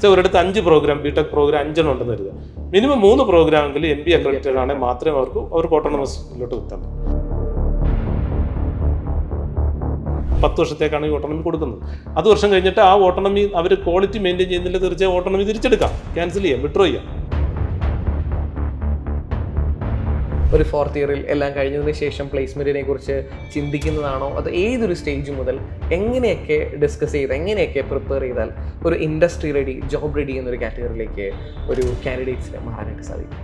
വെച്ചാൽ ഒരിടത്ത് 5 programme BTech programme 5 ഉണ്ടെന്ന് കരുതുക. മിനിമം 3 പ്രോഗ്രാമെങ്കിലും MBA അക്രഡിറ്റഡ് ആണെങ്കിൽ മാത്രമേ അവർക്ക് ഓട്ടോണമസിലോട്ട് എത്താൻ പറ്റൂ. 10 വർഷത്തേക്കാണ് ഈ ഓട്ടോണമി കൊടുക്കുന്നത്. അത് വർഷം കഴിഞ്ഞിട്ട് ആ ഓട്ടോണമി അവർ ക്വാളിറ്റി മെയിൻറ്റെയിൻ ചെയ്യുന്നില്ല, തീർച്ചയായും ഓട്ടോണമി തിരിച്ചെടുക്കാം, ക്യാൻസൽ ചെയ്യാം, വിഡ്രോ ചെയ്യാം. ഒരു 4th ഇയറിൽ എല്ലാം കഴിഞ്ഞതിന് ശേഷം പ്ലേസ്മെൻറ്റിനെ കുറിച്ച് ചിന്തിക്കുന്നതാണോ, അത് ഏതൊരു സ്റ്റേജ് മുതൽ എങ്ങനെയൊക്കെ ഡിസ്കസ് ചെയ്ത് എങ്ങനെയൊക്കെ പ്രിപ്പയർ ചെയ്താൽ ഒരു ഇൻഡസ്ട്രി റെഡി, ജോബ് റെഡി എന്നൊരു കാറ്റഗറിയിലേക്ക് ഒരു കാൻഡിഡേറ്റ്സിനെ മാറാനായിട്ട് സാധിക്കും?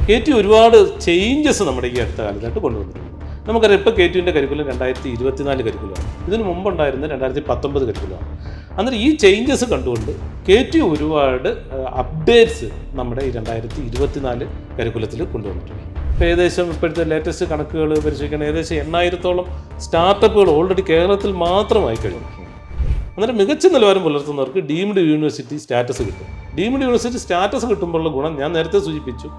KT ഒരുപാട് ചേഞ്ചസ് നമ്മുടെ ഈ അടുത്ത കാലത്തായിട്ട് കൊണ്ടുവന്നിട്ടുണ്ട്. നമുക്കറിയാം, ഇപ്പോൾ KTൻ്റെ കരിക്കുലം 2024 കരിക്കുലമാണ്. ഇതിന് മുമ്പുണ്ടായിരുന്ന 2019 കരിക്കുലമാണ്. അന്നേരം ഈ ചേഞ്ചസ് കണ്ടുകൊണ്ട് KT ഒരുപാട് അപ്ഡേറ്റ്സ് നമ്മുടെ ഈ 2024 കരിക്കുലത്തിൽ കൊണ്ടുവന്നിട്ടുണ്ട്. ഇപ്പോൾ ഏകദേശം ഇപ്പോഴത്തെ ലേറ്റസ്റ്റ് കണക്കുകൾ പരിശോധിക്കണം, ഏകദേശം 8000-ഓളം സ്റ്റാർട്ടപ്പുകൾ ഓൾറെഡി കേരളത്തിൽ മാത്രമായി കഴിഞ്ഞു. അന്നേരം മികച്ച നിലവാരം പുലർത്തുന്നവർക്ക് ഡീംഡ് യൂണിവേഴ്സിറ്റി സ്റ്റാറ്റസ് കിട്ടും. ഡീംഡ് യൂണിവേഴ്സിറ്റി സ്റ്റാറ്റസ് കിട്ടുമ്പോഴുള്ള ഗുണം ഞാൻ നേരത്തെ സൂചിപ്പിച്ചു.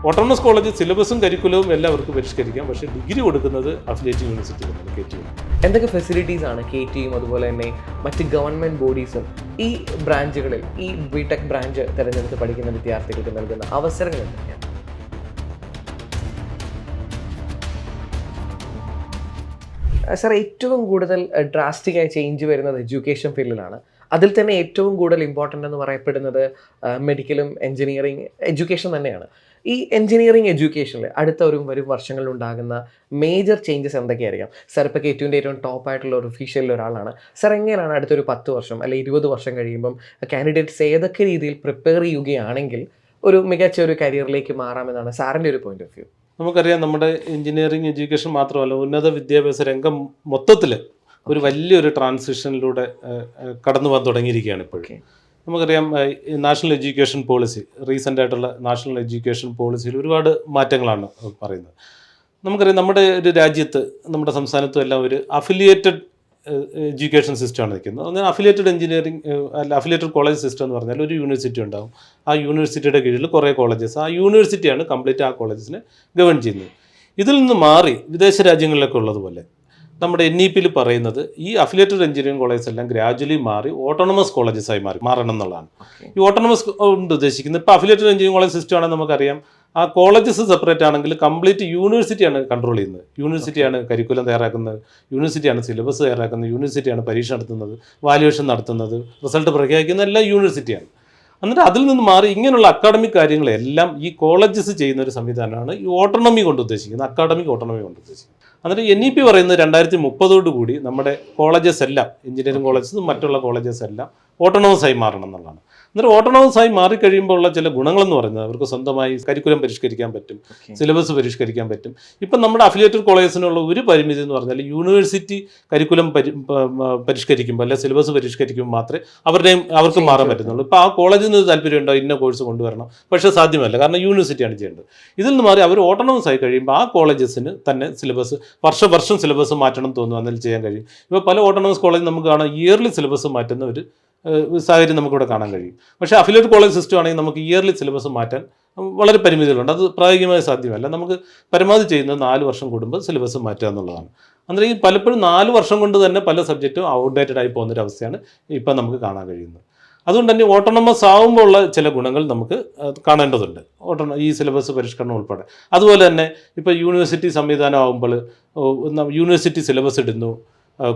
ഓട്ടോണമസ് കോളേജ് സിലബസും കരിക്കുലവും എല്ലാവർക്കും പരിഷ്കരിക്കാം, പക്ഷേ ഡിഗ്രി കൊടുക്കുന്നത് അഫിലിയേറ്റഡ് യൂണിവേഴ്സിറ്റികളാണ്, KT. എന്തൊക്കെ ഫെസിലിറ്റീസ് ആണ് KTയും അതുപോലെ തന്നെ മറ്റ് ഗവൺമെൻറ് ബോഡീസും ഈ ബ്രാഞ്ചുകളിൽ, ഈ ബിടെക് ബ്രാഞ്ച് തിരഞ്ഞെടുത്ത് പഠിക്കുന്ന വിദ്യാർത്ഥികൾക്ക് നൽകുന്ന അവസരങ്ങൾ എന്തൊക്കെയാണ്? സാർ, ഏറ്റവും കൂടുതൽ ഡ്രാസ്റ്റിക്കായി ചേഞ്ച് വരുന്നത് എഡ്യൂക്കേഷൻ ഫീൽഡിലാണ്. അതിൽ തന്നെ ഏറ്റവും കൂടുതൽ ഇമ്പോർട്ടൻ്റ് എന്ന് പറയപ്പെടുന്നത് മെഡിക്കലും എഞ്ചിനീയറിംഗ് എഡ്യൂക്കേഷൻ തന്നെയാണ്. ഈ എഞ്ചിനീയറിംഗ് എഡ്യൂക്കേഷനിൽ അടുത്ത വരും വർഷങ്ങളിൽ ഉണ്ടാകുന്ന മേജർ ചേഞ്ചസ് എന്തൊക്കെയായിരിക്കാം? സാർ, ഇപ്പോൾ KTൻ്റെ ഏറ്റവും ടോപ്പായിട്ടുള്ള ഒരു ഒഫീഷ്യലിൽ ഒരാളാണ്. സാർ, എങ്ങനെയാണ് അടുത്തൊരു 10 വർഷം അല്ലെങ്കിൽ 20 വർഷം കഴിയുമ്പം കാൻഡിഡേറ്റ്സ് ഏതൊക്കെ രീതിയിൽ പ്രിപ്പയർ ചെയ്യുകയാണെങ്കിൽ ഒരു മികച്ച ഒരു കരിയറിലേക്ക് മാറാമെന്നാണ് സാറിൻ്റെ ഒരു പോയിന്റ് ഓഫ് വ്യൂ? നമുക്കറിയാം, നമ്മുടെ എഞ്ചിനീയറിംഗ് എഡ്യൂക്കേഷൻ മാത്രമല്ല, ഉന്നത വിദ്യാഭ്യാസ രംഗം മൊത്തത്തിൽ ഒരു വലിയൊരു ട്രാൻസിഷനിലൂടെ കടന്നു പോകാൻ തുടങ്ങിയിരിക്കുകയാണ് ഇപ്പോഴും. നമുക്കറിയാം, നാഷണൽ എഡ്യൂക്കേഷൻ പോളിസി, റീസെൻ്റ് ആയിട്ടുള്ള നാഷണൽ എഡ്യൂക്കേഷൻ പോളിസിയിൽ ഒരുപാട് മാറ്റങ്ങളാണ് പറയുന്നത്. നമുക്കറിയാം, നമ്മുടെ ഒരു രാജ്യത്ത്, നമ്മുടെ സംസ്ഥാനത്തും എല്ലാം ഒരു അഫിലിയേറ്റഡ് എഡ്യൂക്കേഷൻ സിസ്റ്റമാണ് നിൽക്കുന്നത്. അങ്ങനെ അഫിലിയേറ്റഡ് എഞ്ചിനീയറിംഗ് അല്ല അഫിലിയേറ്റഡ് കോളേജ് സിസ്റ്റം എന്ന് പറഞ്ഞാൽ ഒരു യൂണിവേഴ്സിറ്റി ഉണ്ടാകും. ആ യൂണിവേഴ്സിറ്റിയുടെ കീഴിൽ കുറേ കോളേജസ്, ആ യൂണിവേഴ്സിറ്റിയാണ് കംപ്ലീറ്റ് ആ കോളേജസിനെ ഗവൺ ചെയ്യുന്നത്. ഇതിൽ നിന്ന് മാറി വിദേശ രാജ്യങ്ങളിലൊക്കെ ഉള്ളതുപോലെ നമ്മുടെ NEP-യിൽ പറയുന്നത് ഈ അഫിലിയേറ്റഡ് എഞ്ചിനീയറിംഗ് കോളേജസ് എല്ലാം ഗ്രാജുവലി മാറി ഓട്ടോണമസ് കോളേജസായി മാറണം എന്നുള്ളതാണ്. ഈ ഓട്ടോണമസ് കൊണ്ട് ഉദ്ദേശിക്കുന്നത്, ഇപ്പോൾ അഫിലിയേറ്റഡ് എഞ്ചിനീയറിംഗ് കോളേജ് സിസ്റ്റം ആണെങ്കിൽ നമുക്കറിയാം, ആ കോളേജസ് സെപ്പറേറ്റ് ആണെങ്കിൽ കംപ്ലീറ്റ് യൂണിവേഴ്സിറ്റിയാണ് കൺട്രോൾ ചെയ്യുന്നത്. യൂണിവേഴ്സിറ്റിയാണ് കരിക്കുലം തയ്യാറാക്കുന്നത്, യൂണിവേഴ്സിറ്റിയാണ് സിലബസ് തയ്യാറാക്കുന്നത്, യൂണിവേഴ്സിറ്റിയാണ് പരീക്ഷ നടത്തുന്നത്, വാല്യുവേഷൻ നടത്തുന്നത്, റിസൾട്ട് പ്രഖ്യാപിക്കുന്നത് എല്ലാം യൂണിവേഴ്സിറ്റിയാണ്. എന്നിട്ട് അതിൽ നിന്ന് മാറി ഇങ്ങനെയുള്ള അക്കാഡമിക് കാര്യങ്ങളെല്ലാം ഈ കോളേജസ് ചെയ്യുന്ന ഒരു സംവിധാനമാണ് ഈ ഓട്ടോണമി കൊണ്ട് ഉദ്ദേശിക്കുന്നത്, അക്കാഡമിക് ഓട്ടോണമി കൊണ്ട് ഉദ്ദേശിക്കുന്നത്. എന്നിട്ട് NEP പറയുന്നത് 2030 നമ്മുടെ കോളേജസ് എല്ലാം, എഞ്ചിനീയറിംഗ് കോളേജസ് മറ്റുള്ള കോളേജസ് എല്ലാം ഓട്ടോണമസ് ആയി മാറണം എന്നുള്ളതാണ്. എന്നിട്ട് ഓട്ടോണമസ് ആയി മാറിക്കഴിയുമ്പോൾ ഉള്ള ചില ഗുണങ്ങളെന്ന് പറയുന്നത് അവർക്ക് സ്വന്തമായി കരിക്കുലം പരിഷ്കരിക്കാൻ പറ്റും, സിലബസ് പരിഷ്കരിക്കാൻ പറ്റും. ഇപ്പം നമ്മുടെ അഫിലിയേറ്റഡ് കോളേജസിനുള്ള ഒരു പരിമിതി എന്ന് പറഞ്ഞാൽ യൂണിവേഴ്സിറ്റി കരിക്കുലം പരിഷ്കരിക്കുമ്പോൾ അല്ലെ സിലബസ് പരിഷ്കരിക്കുമ്പോൾ മാത്രമേ അവർക്ക് മാറാൻ പറ്റുന്നുള്ളൂ. ഇപ്പോൾ ആ കോളേജിൽ നിന്ന് താല്പര്യമുണ്ടോ ഇന്ന കോഴ്സ് കൊണ്ടുവരണം, പക്ഷേ സാധ്യമല്ല, കാരണം യൂണിവേഴ്സിറ്റിയാണ് ചെയ്യേണ്ടത്. ഇതിൽ നിന്ന് മാറി അവർ ഓട്ടോണമസ് ആയി കഴിയുമ്പോൾ ആ കോളേജസിന് തന്നെ സിലബസ് വർഷം സിലബസ് മാറ്റണം തോന്നുന്നു, അതിൽ ചെയ്യാൻ കഴിയും. ഇപ്പോൾ പല ഓട്ടോണമസ് കോളേജ് നമുക്ക് കാണാം ഇയർലി സിലബസ് മാറ്റുന്ന ഒരു സാഹചര്യം നമുക്കിവിടെ കാണാൻ കഴിയും. പക്ഷേ അഫിലിയേറ്റഡ് കോളേജ് സിസ്റ്റം ആണെങ്കിൽ നമുക്ക് ഇയർലി സിലബസ് മാറ്റാൻ വളരെ പരിമിതികളുണ്ട്, അത് പ്രായോഗികമായി സാധ്യമല്ല. നമുക്ക് പരമാവധി ചെയ്യുന്നത് 4 വർഷം കൂടുമ്പോൾ സിലബസ് മാറ്റുക എന്നുള്ളതാണ്. അന്നേരം ഈ പലപ്പോഴും 4 വർഷം കൊണ്ട് തന്നെ പല സബ്ജക്റ്റും ഔട്ട്ഡേറ്റഡ് ആയി പോകുന്നൊരവസ്ഥയാണ് ഇപ്പം നമുക്ക് കാണാൻ കഴിയുന്നത്. അതുകൊണ്ട് തന്നെ ഓട്ടോണമസ് ആകുമ്പോൾ ഉള്ള ചില ഗുണങ്ങൾ നമുക്ക് കാണേണ്ടതുണ്ട്, ഈ സിലബസ് പരിഷ്കരണം ഉൾപ്പെടെ. അതുപോലെ തന്നെ ഇപ്പോൾ യൂണിവേഴ്സിറ്റി സംവിധാനം ആകുമ്പോൾ യൂണിവേഴ്സിറ്റി സിലബസ് ഇടുന്നു,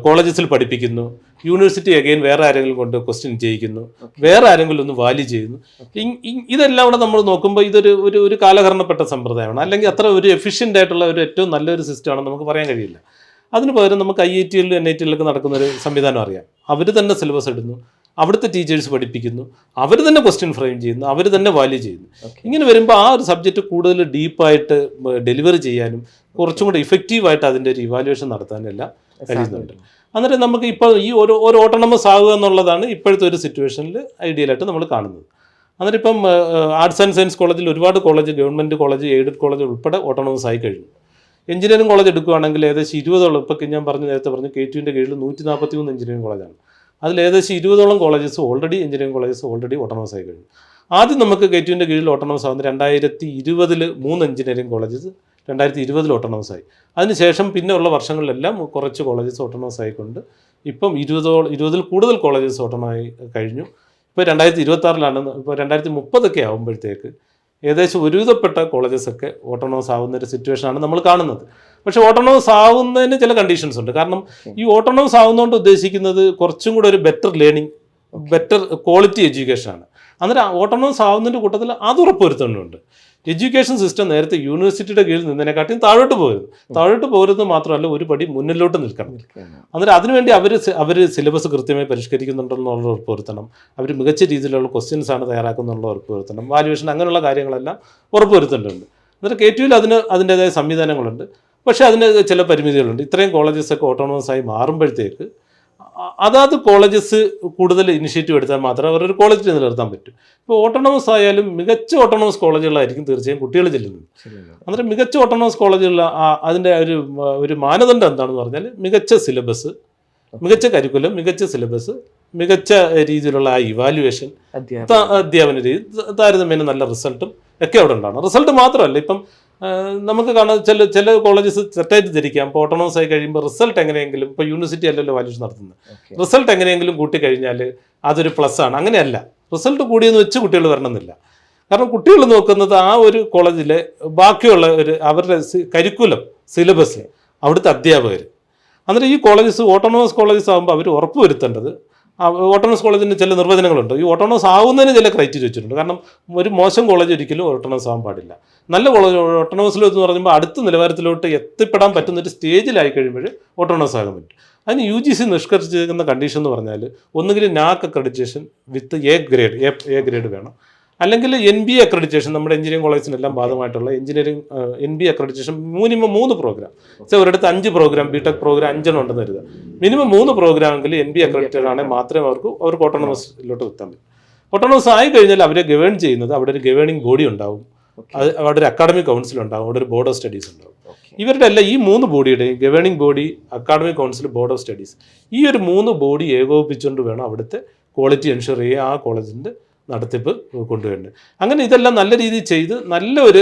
കോളേജസിൽ പഠിപ്പിക്കുന്നു, യൂണിവേഴ്സിറ്റി അഗെയിൻ വേറെ ആരെങ്കിലും കൊണ്ട് ക്വസ്റ്റ്യൻ ചെയ്യിക്കുന്നു, വേറെ ആരെങ്കിലും ഒന്ന് വാല്യൂ ചെയ്യുന്നു. ഇതെല്ലാം കൂടെ നമ്മൾ നോക്കുമ്പോൾ ഇതൊരു ഒരു കാലഹരണപ്പെട്ട സമ്പ്രദായമാണ്, അല്ലെങ്കിൽ അത്ര ഒരു എഫിഷ്യൻ്റ് ആയിട്ടുള്ള ഒരു ഏറ്റവും നല്ലൊരു സിസ്റ്റമാണെന്ന് നമുക്ക് പറയാൻ കഴിയില്ല. അതിന് പകരം നമുക്ക് IIT-യിലും NIT-യിലൊക്കെ നടക്കുന്നൊരു സംവിധാനം അറിയാം. അവർ തന്നെ സിലബസ് ഇടുന്നു, അവിടുത്തെ ടീച്ചേഴ്സ് പഠിപ്പിക്കുന്നു, അവർ തന്നെ ക്വസ്റ്റ്യൻ ഫ്രെയിം ചെയ്യുന്നു, അവർ തന്നെ വാല്യൂ ചെയ്യുന്നു. ഇങ്ങനെ വരുമ്പോൾ ആ ഒരു സബ്ജക്റ്റ് കൂടുതൽ ഡീപ്പായിട്ട് ഡെലിവറി ചെയ്യാനും കുറച്ചും കൂടെ ഇഫക്റ്റീവായിട്ട് അതിൻ്റെ ഒരു ഇവാലുവേഷൻ നടത്താനും എല്ലാം കഴിയുന്നുണ്ട്. അന്നേരം നമുക്ക് ഇപ്പോൾ ഈ ഒരു ഓട്ടോണമസ് ആകുക എന്നുള്ളതാണ് ഇപ്പോഴത്തെ ഒരു സിറ്റുവേഷനിൽ ഐഡിയലായിട്ട് നമ്മൾ കാണുന്നത്. അന്നേരം ഇപ്പം ആർട്സ് ആൻഡ് സയൻസ് കോളേജിൽ ഒരുപാട് college, government college, aided college ഉൾപ്പെടെ ഓട്ടോണമസ് ആയി കഴിഞ്ഞു. എഞ്ചിനീയറിംഗ് കോളേജ് എടുക്കുകയാണെങ്കിൽ ഏകദേശം 20ഓളം, ഇപ്പം ഞാൻ നേരത്തെ പറഞ്ഞു KTൻ്റെ കീഴിൽ 143 എഞ്ചിനീയറിംഗ് കോളേജാണ്. അതിൽ ഏകദേശം 20ഓളം colleges engineering colleges already autonomous ആയി കഴിഞ്ഞു. ആദ്യം നമുക്ക് KTൻ്റെ കീഴിൽ ഓട്ടോണമസ് ആവുന്നത് 2020 3 എഞ്ചിനീയറിംഗ് കോളേജസ് 2020 ഓട്ടോണമസ് ആയി. അതിനുശേഷം പിന്നെ ഉള്ള വർഷങ്ങളിലെല്ലാം കുറച്ച് കോളേജസ് ഓട്ടോണമസ് ആയിക്കൊണ്ട് ഇപ്പം 20-ൽ കൂടുതൽ കോളേജസ് ഓട്ടോണമസ് ആയി കഴിഞ്ഞു. ഇപ്പോൾ 2026 ഇപ്പോൾ 2030 ആകുമ്പോഴത്തേക്ക് ഏകദേശം ഒരുവിധപ്പെട്ട കോളേജസൊക്കെ ഓട്ടോണോമസ് ആവുന്ന ഒരു സിറ്റുവേഷനാണ് നമ്മൾ കാണുന്നത്. പക്ഷേ ഓട്ടോണോമസ് ആവുന്നതിന് ചില കണ്ടീഷൻസ് ഉണ്ട്. കാരണം ഈ ഓട്ടോണോമസ് ആവുന്നതുകൊണ്ട് ഉദ്ദേശിക്കുന്നത് കുറച്ചും കൂടെ ഒരു ബെറ്റർ ലേണിംഗ്, ബെറ്റർ ക്വാളിറ്റി എഡ്യൂക്കേഷനാണ്. അന്നേരം ഓട്ടോണോമസ് ആവുന്നതിൻ്റെ കൂട്ടത്തിൽ അത് ഉറപ്പുവരുത്തുന്നുണ്ട്. എഡ്യൂക്കേഷൻ സിസ്റ്റം നേരത്തെ യൂണിവേഴ്സിറ്റിയുടെ കീഴിൽ നിന്നതിനെക്കാട്ടിയും താഴോട്ട് പോകരുത് മാത്രമല്ല ഒരു പടി മുന്നിലോട്ട് നിൽക്കണം. അന്നേരം അതിനുവേണ്ടി അവർ സിലബസ് കൃത്യമായി പരിഷ്കരിക്കുന്നുണ്ടെന്നുള്ള ഉറപ്പുവരുത്തണം. അവർ മികച്ച രീതിയിലുള്ള ക്വസ്റ്റ്യൻസ് ആണ് തയ്യാറാക്കുന്നുള്ള ഉറപ്പുവരുത്തണം. വാല്യുവേഷൻ അങ്ങനെയുള്ള കാര്യങ്ങളെല്ലാം ഉറപ്പുവരുത്തേണ്ടതുണ്ട്. അന്നേരം KTUവിൽ അതിൻ്റേതായ സംവിധാനങ്ങളുണ്ട്. പക്ഷേ അതിന് ചില പരിമിതികളുണ്ട്. ഇത്രയും കോളേജസൊക്കെ ഓട്ടോണോമസ് ആയി മാറുമ്പോഴത്തേക്ക് അതാത് കോളേജസ് കൂടുതൽ ഇനിഷ്യേറ്റീവ് എടുത്താൽ മാത്രമേ അവരൊരു ക്വാളിറ്റി നിലനിർത്താൻ പറ്റൂ. ഇപ്പോൾ ഓട്ടോണോമസ് ആയാലും മികച്ച ഓട്ടോണോമസ് കോളേജുകളായിരിക്കും തീർച്ചയായും കുട്ടികൾ ചെല്ലുന്നത്. അന്നേരം മികച്ച ഓട്ടോണോമസ് കോളേജുകളിൽ അതിൻ്റെ ഒരു മാനദണ്ഡം എന്താണെന്ന് പറഞ്ഞാൽ മികച്ച സിലബസ്, മികച്ച കരിക്കുലം, മികച്ച സിലബസ്, മികച്ച രീതിയിലുള്ള ആ ഇവാലുവേഷൻ, അധ്യാപന രീതി, താരതമ്യേന നല്ല റിസൾട്ടും ഒക്കെ അവിടെ ഉണ്ടാവണം. റിസൾട്ട് മാത്രമല്ല, ഇപ്പം നമുക്ക് കാണാൻ ചില കോളേജസ് തെറ്റായിട്ട് ധരിക്കാം. ഇപ്പോൾ ഓട്ടോണോമസ് ആയി കഴിയുമ്പോൾ റിസൾട്ട് എങ്ങനെയെങ്കിലും, ഇപ്പോൾ യൂണിവേഴ്സിറ്റി അല്ലല്ലോ വാല്യൂഷൻ നടത്തുന്നത്, റിസൾട്ട് എങ്ങനെയെങ്കിലും കൂട്ടിക്കഴിഞ്ഞാൽ അതൊരു പ്ലസ് ആണ്. അങ്ങനെയല്ല, റിസൾട്ട് കൂടിയെന്ന് വെച്ച് കുട്ടികൾ വരണമെന്നില്ല. കാരണം കുട്ടികൾ നോക്കുന്നത് ആ ഒരു കോളേജിലെ ബാക്കിയുള്ള അവരുടെ കരിക്കുലം, സിലബസ്, അവിടുത്തെ അധ്യാപകർ. അന്നേരം ഈ കോളേജസ് ഓട്ടോണോമസ് കോളേജസ് ആകുമ്പോൾ അവർ ഉറപ്പ് വരുത്തേണ്ടത്, ഓട്ടോണോമസ് കോളേജിന് ചില നിർവചനങ്ങളുണ്ട്. ഈ ഓട്ടോണോമസ് ആവുന്നതിന് ചില ക്രൈറ്റീരിയ വെച്ചിട്ടുണ്ട്. കാരണം ഒരു മോശം കോളേജ് ഒരിക്കലും ഓട്ടോണോമസ് ആവാൻ പാടില്ല. നല്ല കോളേജ് ഓട്ടോണോമസിലെന്ന് പറയുമ്പോൾ അടുത്ത നിലവാരത്തിലോട്ട് എത്തിപ്പെടാൻ പറ്റുന്ന ഒരു സ്റ്റേജിലായി കഴിയുമ്പോൾ ഓട്ടോണോമസ് ആകാൻ പറ്റും. അതിന് UGC നിഷ്കർഷിച്ചിരിക്കുന്ന കണ്ടീഷൻ എന്ന് പറഞ്ഞാൽ ഒന്നുകിൽ NAAC accreditation with A grade വേണം, അല്ലെങ്കിൽ NBA അക്രഡിറ്റേഷൻ, നമ്മുടെ എഞ്ചിനീയറിംഗ് കോളേജിനെല്ലാം ബാധകമായിട്ടുള്ള engineering NBA accreditation minimum 3 program. ഒരിടത്ത് 5 പ്രോഗ്രാം, BTech പ്രോഗ്രാം 5 ഉണ്ടെന്ന് കരുതുക. മിനിമം 3 പ്രോഗ്രാമെങ്കിൽ NBA അക്രഡിറ്റഡ് ആണെങ്കിൽ മാത്രമേ അവർക്ക് ഓട്ടോണോമസിലോട്ട് എത്താൻ പറ്റും. ഓട്ടോണോമസ് ആയി കഴിഞ്ഞാൽ അവരെ ഗവേൺ ചെയ്യുന്നത് അവിടെ ഒരു ഗവേണിംഗ് ബോഡി ഉണ്ടാവും, അവിടെ ഒരു അക്കാഡമിക് കൗൺസിൽ ഉണ്ടാവും, അവിടെ ഒരു ബോർഡ് ഓഫ് സ്റ്റഡീസ് ഉണ്ടാവും. ഇവരുടെ എല്ലാം ഈ 3 ബോഡിയുടെയും governing body, academic council, board of studies, ഈ ഒരു 3 ബോഡി ഏകോപിപ്പിച്ചുകൊണ്ട് വേണം അവിടുത്തെ ക്വാളിറ്റി എൻഷുർ ചെയ്യുക, ആ കോളേജിൻ്റെ നടത്തിപ്പ് കൊണ്ടുവരുന്നത്. അങ്ങനെ ഇതെല്ലാം നല്ല രീതിയിൽ ചെയ്ത് നല്ല ഒരു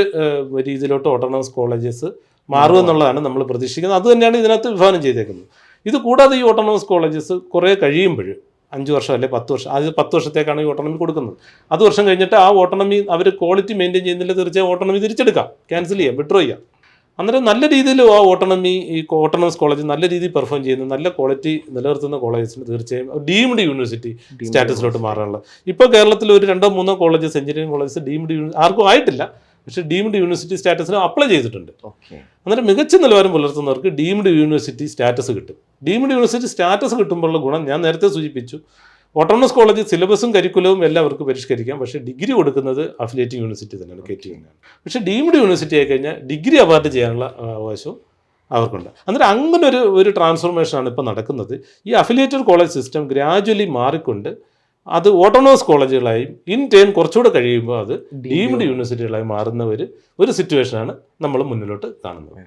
രീതിയിലോട്ട് ഓട്ടോണോമസ് കോളേജസ് മാറുമെന്നുള്ളതാണ് നമ്മൾ പ്രതീക്ഷിക്കുന്നത്. അത് തന്നെയാണ് ഇതിനകത്ത് വിഭാവനം ചെയ്തേക്കുന്നത്. ഇത് കൂടാതെ ഈ ഓട്ടോണോമസ് കോളേജസ് കുറേ കഴിയുമ്പോൾ 5 വർഷം അല്ലെ 10 വർഷം, അത് 10 വർഷത്തേക്കാണ് ഈ ഓട്ടോണമി കൊടുക്കുന്നത്. 10 വർഷം കഴിഞ്ഞിട്ട് ആ ഓട്ടോണമി അവർ ക്വാളിറ്റി മെയിൻറ്റെയിൻ ചെയ്യുന്നില്ല, തീർച്ചയായും ഓട്ടോണമി തിരിച്ചെടുക്കാം, ക്യാൻസൽ ചെയ്യാം, വിഡ്രോ ചെയ്യാം. അന്നേരം നല്ല രീതിയിൽ ആ ഓട്ടോണമസ് കോളേജ് നല്ല രീതിയിൽ പെർഫോം ചെയ്യുന്ന നല്ല ക്വാളിറ്റി നിലനിർത്തുന്ന കോളേജസിന് തീർച്ചയായും ഡീംഡ് യൂണിവേഴ്സിറ്റി സ്റ്റാറ്റസിലോട്ട് മാറാനുള്ള, ഇപ്പോൾ കേരളത്തിൽ ഒരു 2-3 കോളേജസ്, എഞ്ചിനീയറിംഗ് കോളേജസ് ആർക്കും ആയിട്ടില്ല, പക്ഷേ ഡീംഡ് യൂണിവേഴ്സിറ്റി സ്റ്റാറ്റസിന് അപ്ലൈ ചെയ്തിട്ടുണ്ട്. അന്നേരം മികച്ച നിലവാരം പുലർത്തുന്നവർക്ക് ഡീംഡ് യൂണിവേഴ്സിറ്റി സ്റ്റാറ്റസ് കിട്ടും. ഡീംഡ് യൂണിവേഴ്സിറ്റി സ്റ്റാറ്റസ് കിട്ടുമ്പോഴുള്ള ഗുണം ഞാൻ നേരത്തെ സൂചിപ്പിച്ചു. ഓട്ടോണമസ് കോളേജ് സിലബസും കരിക്കുലവും എല്ലാം അവർക്ക് പരിഷ്കരിക്കാം, പക്ഷേ ഡിഗ്രി കൊടുക്കുന്നത് അഫിലിയേറ്റിംഗ് യൂണിവേഴ്സിറ്റി തന്നെയാണ്, KTU തന്നെയാണ്. പക്ഷേ ഡീംഡ് യൂണിവേഴ്സിറ്റി ആയി കഴിഞ്ഞാൽ ഡിഗ്രി അവാർഡ് ചെയ്യാനുള്ള അവകാശവും അവർക്കുണ്ട്. അന്നേരം അങ്ങനെ ഒരു ട്രാൻസ്ഫോർമേഷനാണ് ഇപ്പോൾ നടക്കുന്നത്. ഈ അഫിലിയേറ്റഡ് കോളേജ് സിസ്റ്റം ഗ്രാജുവലി മാറിക്കൊണ്ട് അത് ഓട്ടോണോമസ് കോളേജുകളായും ഇൻ ടേൺ കുറച്ചുകൂടെ കഴിയുമ്പോൾ അത് ഡീംഡ് യൂണിവേഴ്സിറ്റികളായി മാറുന്ന ഒരു സിറ്റുവേഷനാണ് നമ്മൾ മുന്നിലോട്ട് കാണുന്നത്.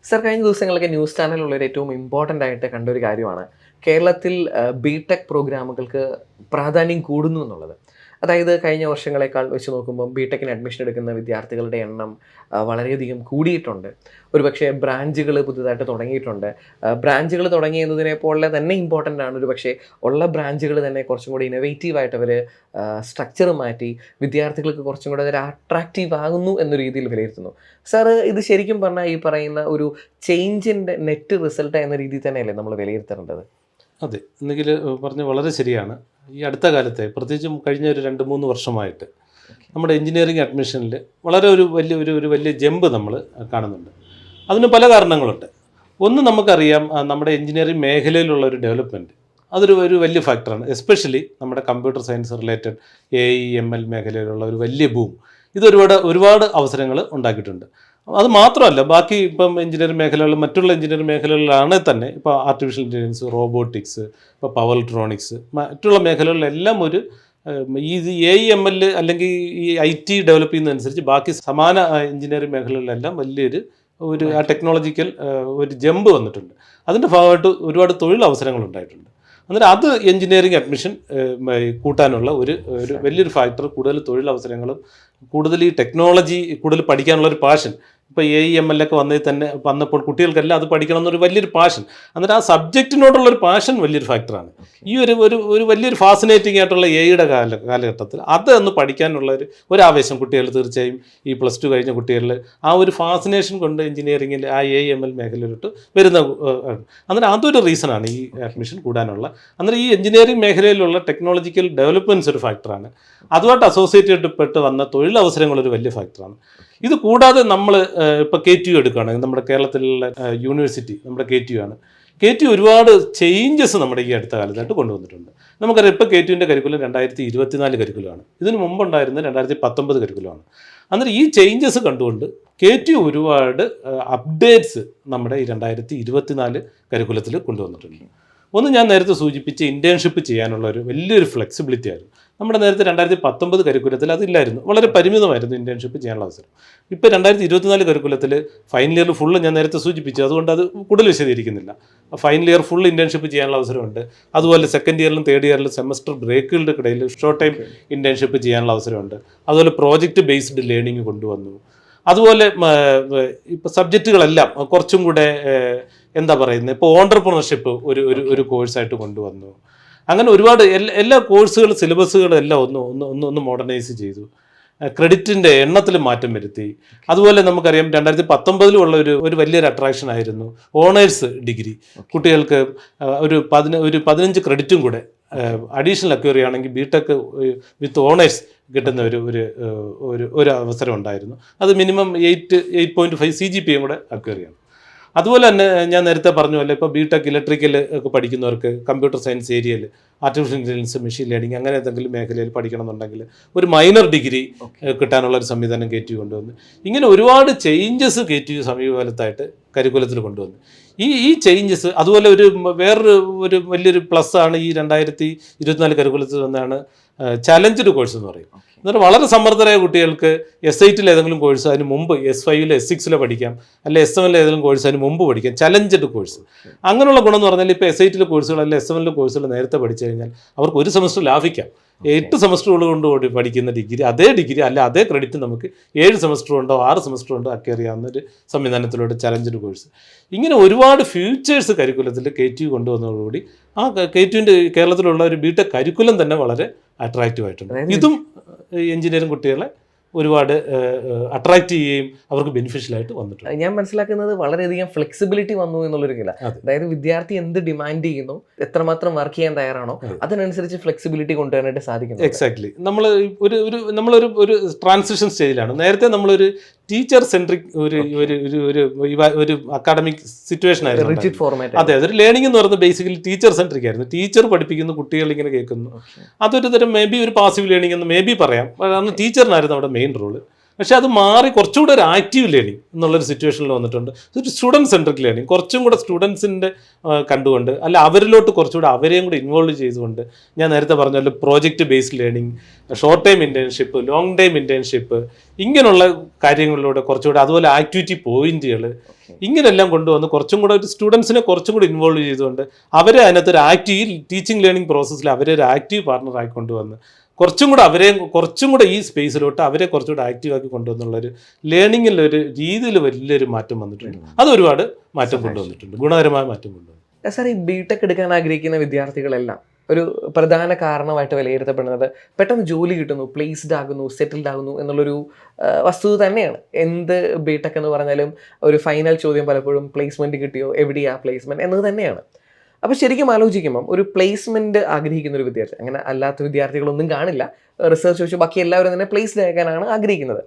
സർ, കഴിഞ്ഞ ദിവസങ്ങളൊക്കെ ന്യൂസ് ചാനലുള്ളൊരു ഏറ്റവും ഇമ്പോർട്ടൻ്റ് ആയിട്ട് കണ്ടൊരു കാര്യമാണ് കേരളത്തിൽ BTech പ്രോഗ്രാമുകൾക്ക് പ്രാധാന്യം കൂടുന്നു എന്നുള്ളത്. അതായത് കഴിഞ്ഞ വർഷങ്ങളെക്കാൾ വെച്ച് നോക്കുമ്പോൾ BTechന് അഡ്മിഷൻ എടുക്കുന്ന വിദ്യാർത്ഥികളുടെ എണ്ണം വളരെയധികം കൂടിയിട്ടുണ്ട്. ഒരുപക്ഷെ ബ്രാഞ്ചുകൾ പുതുതായിട്ട് തുടങ്ങിയിട്ടുണ്ട്. ബ്രാഞ്ചുകൾ തുടങ്ങിയതിനെ പോലെ തന്നെ ഇമ്പോർട്ടൻ്റ് ആണ് ഒരുപക്ഷെ ഉള്ള ബ്രാഞ്ചുകൾ തന്നെ കുറച്ചും കൂടി ഇന്നോവേറ്റീവായിട്ട് അവർ സ്ട്രക്ചർ മാറ്റി വിദ്യാർത്ഥികൾക്ക് കുറച്ചും കൂടെ ഒരു അട്രാക്റ്റീവ് ആകുന്നു എന്ന രീതിയിൽ വിലയിരുത്തുന്നു. സാർ, ഇത് ശരിക്കും പറഞ്ഞാൽ ഈ പറയുന്ന ഒരു ചേഞ്ചിൻ്റെ നെറ്റ് റിസൾട്ട് എന്ന രീതിയിൽ തന്നെയല്ലേ നമ്മൾ വിലയിരുത്തേണ്ടത്? അതെ, എന്നെങ്കിൽ പറഞ്ഞ് വളരെ ശരിയാണ്. ഈ അടുത്ത കാലത്തെ, പ്രത്യേകിച്ചും കഴിഞ്ഞ ഒരു 2-3 വർഷമായിട്ട് നമ്മുടെ എഞ്ചിനീയറിംഗ് അഡ്മിഷനിൽ വളരെ ഒരു വലിയ ജമ്പ് നമ്മൾ കാണുന്നുണ്ട്. അതിന് പല കാരണങ്ങളുണ്ട്. ഒന്ന്, നമുക്കറിയാം നമ്മുടെ എഞ്ചിനീയറിംഗ് മേഖലയിലുള്ള ഒരു ഡെവലപ്മെൻറ്റ്, അതൊരു വലിയ ഫാക്ടറാണ്. എസ്പെഷ്യലി നമ്മുടെ computer science related AI ML മേഖലയിലുള്ള ഒരു വലിയ ബൂം ഇത് ഒരുപാട് അവസരങ്ങൾ ഉണ്ടാക്കിയിട്ടുണ്ട്. അത് മാത്രമല്ല, ബാക്കി ഇപ്പം എഞ്ചിനീയറിംഗ് മേഖലകളിൽ, മറ്റുള്ള എഞ്ചിനീയറിംഗ് മേഖലകളിലാണെങ്കിൽ തന്നെ ഇപ്പോൾ ആർട്ടിഫിഷ്യൽ ഇൻ്റലിജൻസ്, റോബോട്ടിക്സ്, ഇപ്പോൾ പവർ ഇലക്ട്രോണിക്സ്, മറ്റുള്ള മേഖലകളിലെല്ലാം ഈ AI ML അല്ലെങ്കിൽ ഈ IT ഡെവലപ്പ് ചെയ്യുന്നതനുസരിച്ച് ബാക്കി സമാന എഞ്ചിനീയറിംഗ് മേഖലകളിലെല്ലാം വലിയൊരു ആ ടെക്നോളജിക്കൽ ഒരു ജമ്പ് വന്നിട്ടുണ്ട്. അതിൻ്റെ ഭാഗമായിട്ട് ഒരുപാട് തൊഴിലവസരങ്ങൾ ഉണ്ടായിട്ടുണ്ട്. അന്നേരം അത് എഞ്ചിനീയറിംഗ് അഡ്മിഷൻ കൂട്ടാനുള്ള ഒരു വലിയൊരു ഫാക്ടർ, കൂടുതൽ തൊഴിലവസരങ്ങളും കൂടുതൽ ഈ ടെക്നോളജി കൂടുതൽ പഠിക്കാനുള്ള ഒരു പാഷൻ ഇപ്പോൾ AEML ഒക്കെ വന്നപ്പോൾ കുട്ടികൾക്കെല്ലാം അത് പഠിക്കണം എന്നൊരു വലിയൊരു പാഷൻ. എന്നിട്ട് ആ സബ്ജക്റ്റിനോടുള്ളൊരു പാഷൻ വലിയൊരു ഫാക്ടറാണ്. ഈ ഒരു വലിയൊരു ഫാസിനേറ്റിംഗ് ആയിട്ടുള്ള AI കാലഘട്ടത്തിൽ അത് ഒന്ന് പഠിക്കാനുള്ള ഒരു ആവേശം കുട്ടികൾ തീർച്ചയായും ഈ +2 കഴിഞ്ഞ കുട്ടികളിൽ ആ ഒരു ഫാസിനേഷൻ കൊണ്ട് എഞ്ചിനീയറിംഗിൽ ആ AEML മേഖലയിലോട്ട് വരുന്ന അന്നേരം അതൊരു റീസണാണ് ഈ അഡ്മിഷൻ കൂടാനുള്ള. അന്നേരം ഈ എഞ്ചിനീയറിംഗ് മേഖലയിലുള്ള ടെക്നോളജിക്കൽ ഡെവലപ്മെൻറ്റ്സ് ഒരു ഫാക്ടറാണ്. അതുമായിട്ട് അസോസിയേറ്റഡ് പെട്ട് വന്ന തൊഴിലവസരങ്ങളൊരു വലിയ ഫാക്ടറാണ്. ഇത് കൂടാതെ നമ്മൾ ഇപ്പോൾ KTU എടുക്കുകയാണെങ്കിൽ നമ്മുടെ കേരളത്തിലുള്ള യൂണിവേഴ്സിറ്റി നമ്മുടെ KTU ആണ്. KTU ഒരുപാട് ചേഞ്ചസ് നമ്മുടെ ഈ അടുത്ത കാലത്തായിട്ട് കൊണ്ടുവന്നിട്ടുണ്ട്. നമുക്കറിയാം ഇപ്പോൾ KTUവിൻ്റെ കരിക്കുലം 2024 കരിക്കുലമാണ്. ഇതിന് മുമ്പുണ്ടായിരുന്ന 2019 കരിക്കുലമാണ്. അന്നേരം ഈ ചേഞ്ചസ് കണ്ടുകൊണ്ട് KTU ഒരുപാട് അപ്ഡേറ്റ്സ് നമ്മുടെ ഈ 2024 കരിക്കുലത്തിൽ കൊണ്ടുവന്നിട്ടുണ്ട്. ഒന്ന് ഞാൻ നേരത്തെ സൂചിപ്പിച്ച ഇൻറ്റേൺഷിപ്പ് ചെയ്യാനുള്ള ഒരു വലിയൊരു ഫ്ലെക്സിബിലിറ്റി ആയിരുന്നു. നമ്മുടെ നേരത്തെ 2019 കരിക്കുലത്തിൽ അതില്ലായിരുന്നു, വളരെ പരിമിതമായിരുന്നു ഇൻറ്റേൺഷിപ്പ് ചെയ്യാനുള്ള അവസരം. ഇപ്പോൾ 2024 കരിക്കുലത്തിൽ ഫൈനൽ ഇയർ ഫുള്ള് ഞാൻ നേരത്തെ സൂചിപ്പിച്ചു, അതുകൊണ്ട് അത് കൂടുതൽ വിശദീകരിക്കുന്നില്ല. ഫൈനൽ ഇയർ ഫുൾ ഇൻറ്റേൺഷിപ്പ് ചെയ്യാനുള്ള അവസരമുണ്ട്. അതുപോലെ സെക്കൻഡ് ഇയറിലും തേർഡ് ഇയറിലും സെമസ്റ്റർ ബ്രേക്കുകളുടെ ഇടയിൽ ഷോർട്ട് ടൈം ഇൻറ്റേൺഷിപ്പ് ചെയ്യാനുള്ള അവസരമുണ്ട്. അതുപോലെ പ്രോജക്റ്റ് ബേസ്ഡ് ലേണിംഗ് കൊണ്ടുവന്നു. അതുപോലെ ഇപ്പോൾ സബ്ജക്റ്റുകളെല്ലാം കുറച്ചും കൂടെ എന്താ പറയുന്നത്, ഇപ്പോൾ ഓൺട്രപ്രണർഷിപ്പ് ഒരു കോഴ്സായിട്ട് കൊണ്ടുവന്നു. അങ്ങനെ ഒരുപാട് എല്ലാ കോഴ്സുകളും സിലബസുകളും എല്ലാം ഒന്ന് മോഡേണൈസ് ചെയ്തു. ക്രെഡിറ്റിൻ്റെ എണ്ണത്തിൽ മാറ്റം വരുത്തി. അതുപോലെ നമുക്കറിയാം 2019 ഒരു വലിയൊരു അട്രാക്ഷൻ ആയിരുന്നു ഓണേഴ്സ് ഡിഗ്രി. കുട്ടികൾക്ക് ഒരു 15 ക്രെഡിറ്റും കൂടെ അഡീഷണൽ അക്വയറി ആണെങ്കിൽ BTech വിത്ത് ഓണേഴ്സ് കിട്ടുന്ന ഒരു അവസരം ഉണ്ടായിരുന്നു. അത് മിനിമം 8.5 CGPA കൂടെ അക്വയറിയാണ്. അതുപോലെ തന്നെ ഞാൻ നേരത്തെ പറഞ്ഞ പോലെ ഇപ്പോൾ BTech ഇലക്ട്രിക്കൽ ഒക്കെ പഠിക്കുന്നവർക്ക് കമ്പ്യൂട്ടർ സയൻസ് ഏരിയയിൽ ആർട്ടിഫിഷ്യൽ ഇൻ്റലിജൻസ്, മെഷീൻ ലേണിംഗ് അങ്ങനെ ഏതെങ്കിലും മേഖലയിൽ പഠിക്കണമെന്നുണ്ടെങ്കിൽ ഒരു മൈനർ ഡിഗ്രി കിട്ടാനുള്ള ഒരു സംവിധാനം KTU കൊണ്ടുവന്നു. ഇങ്ങനെ ഒരുപാട് ചേഞ്ചസ് KTU സമീപകാലത്തായിട്ട് കരിക്കുലത്തിൽ കൊണ്ടുവന്നു. ഈ ചേഞ്ചസ് അതുപോലെ വേറൊരു വലിയൊരു പ്ലസ് ആണ് ഈ 2024 കരിക്കുലത്തിൽ വന്നാണ് ചലഞ്ചഡ് കോഴ്സ് എന്ന് പറയും. എന്നിട്ട് വളരെ സമ്മർദ്ദരായ കുട്ടികൾക്ക് S8 ഏതെങ്കിലും കോഴ്സ് അതിന് മുമ്പ് S5 S6 പഠിക്കാം, അല്ലെ S7 ഏതെങ്കിലും കോഴ്സ് അതിന് മുമ്പ് പഠിക്കാം, ചലഞ്ചഡ് കോഴ്സ്. അങ്ങനെയുള്ള ഗുണം എന്ന് പറഞ്ഞാൽ ഇപ്പോൾ S8 കോഴ്സുകൾ അല്ലെ S7 കോഴ്സുകൾ നേരത്തെ പഠിച്ചു കഴിഞ്ഞാൽ അവർക്ക് ഒരു സെമസ്റ്റർ ലാഭിക്കാം. 8 സെമസ്റ്ററുകൾ കൊണ്ട് പഠിക്കുന്ന അതേ ഡിഗ്രി അല്ല അതേ ക്രെഡിറ്റ് നമുക്ക് 7 സെമസ്റ്റർ ഉണ്ടോ 6 സെമസ്റ്റർ ഉണ്ടോ ഒക്കെ അറിയാവുന്ന ഒരു സംവിധാനത്തിലൂടെ ചലഞ്ചഡ് കോഴ്സ്. ഇങ്ങനെ ഒരുപാട് ഫ്യൂച്ചേഴ്സ് കരിക്കുലത്തിൽ KTU കൊണ്ടുവന്നതോടുകൂടി ആ KTUവിൻ്റെ കേരളത്തിലുള്ള ഒരു BTech കരിക്കുലം തന്നെ വളരെ അട്രാക്റ്റീവ് ആയിട്ടുണ്ട്. ഇതും എഞ്ചിനീയറിംഗ് കുട്ടികളെ ഒരുപാട് അട്രാക്റ്റ് ചെയ്യുകയും അവർക്ക് ബെനിഫിഷ്യലായിട്ട് വന്നിട്ടുണ്ട്. ഞാൻ മനസ്സിലാക്കുന്നത് വളരെയധികം ഫ്ലെക്സിബിലിറ്റി വന്നു എന്നുള്ളൊരു കില. അതായത് വിദ്യാർത്ഥി എന്ത് ഡിമാൻഡ് ചെയ്യുന്നു, എത്രമാത്രം വർക്ക് ചെയ്യാൻ തയ്യാറാണോ അതിനനുസരിച്ച് ഫ്ലെക്സിബിലിറ്റി കൊണ്ടുവരാനായിട്ട് സാധിക്കുന്നു. എക്സാക്ട്ലി. നമ്മളൊരു ട്രാൻസിഷൻ സ്റ്റേജിലാണ്. നേരത്തെ നമ്മളൊരു ടീച്ചർ സെൻട്രിക് ഒരു അക്കാഡമിക് സിറ്റുവേഷൻ ആയിരുന്നു. അതെ, അതൊരു ലേണിംഗ് എന്ന് പറയുന്നത് ബേസിക്കലി ടീച്ചർ സെൻട്രിക് ആയിരുന്നു. ടീച്ചർ പഠിപ്പിക്കുന്നു, കുട്ടികൾ ഇങ്ങനെ കേൾക്കുന്നു. അതൊരു തരം ഒരു പാസീവ് ലേണിംഗ് എന്ന് പറയാം. കാരണം ടീച്ചറിനായിരുന്നു അവിടെ മെയിൻ റോള്. പക്ഷേ അത് മാറി കുറച്ചുകൂടെ ഒരു ആക്റ്റീവ് ലേണിംഗ് എന്നുള്ളൊരു സിറ്റുവേഷനിൽ വന്നിട്ടുണ്ട്. ഒരു സ്റ്റുഡൻറ് സെൻട്രിക് ലേണിംഗ്, കുറച്ചും കൂടെ സ്റ്റുഡൻസിൻ്റെ കണ്ടുകൊണ്ട് അല്ല അവരിലോട്ട് കുറച്ചുകൂടെ അവരെയും കൂടെ ഇൻവോൾവ് ചെയ്തുകൊണ്ട് ഞാൻ നേരത്തെ പറഞ്ഞല്ലോ project based learning, short time internship, long time internship, ഇങ്ങനെയുള്ള കാര്യങ്ങളിലൂടെ കുറച്ചുകൂടെ, അതുപോലെ ആക്ടിവിറ്റി പോയിന്റുകൾ, ഇങ്ങനെല്ലാം കൊണ്ടുവന്ന് കുറച്ചും കൂടെ ഒരു സ്റ്റുഡൻസിനെ കുറച്ചും കൂടി ഇൻവോൾവ് ചെയ്തുകൊണ്ട് അവരെ അതിനകത്ത് ഒരു ആക്റ്റീവ് ടീച്ചിങ് ലേണിംഗ് പ്രോസസ്സിൽ അവരെ ഒരു ആക്റ്റീവ് പാർട്ണറായി കൊണ്ടുവന്ന് കുറച്ചും കൂടെ ഈ സ്പേസിലോട്ട് അവരെ കുറച്ചുകൂടെ ആക്റ്റീവാക്കി കൊണ്ടുവന്നുള്ളൊരു ലേണിങ്ങിലൊരു രീതിയിൽ വലിയൊരു മാറ്റം വന്നിട്ടുണ്ട്. അത് ഒരുപാട് മാറ്റം കൊണ്ടുവന്നിട്ടുണ്ട്, ഗുണകരമായ മാറ്റം കൊണ്ടുവന്നു. സാർ, ഈ BTech എടുക്കാൻ ആഗ്രഹിക്കുന്ന വിദ്യാർത്ഥികളെല്ലാം ഒരു പ്രധാന കാരണമായിട്ട് വിലയിരുത്തപ്പെടുന്നത് പെട്ടെന്ന് ജോലി കിട്ടുന്നു, പ്ലേസ്ഡ് ആകുന്നു, സെറ്റിൽഡ് ആകുന്നു എന്നുള്ളൊരു വസ്തുത തന്നെയാണ്. എന്ത് BTech എന്ന് പറഞ്ഞാലും ഒരു ഫൈനൽ ചോദ്യം പലപ്പോഴും പ്ലേസ്മെൻറ്റ് കിട്ടിയോ, എവിടെയാ പ്ലേസ്മെൻറ്റ് എന്നത് തന്നെയാണ്. അപ്പോൾ ശരിക്കും ആലോചിക്കുമ്പം ഒരു പ്ലേസ്മെൻറ്റ് ആഗ്രഹിക്കുന്ന ഒരു വിദ്യാർത്ഥി, അങ്ങനെ അല്ലാത്ത വിദ്യാർത്ഥികളൊന്നും കാണില്ല, റിസർച്ച് വെച്ച് ബാക്കി എല്ലാവരും തന്നെ പ്ലേസ്ഡ് ആകാനാണ് ആഗ്രഹിക്കുന്നത്.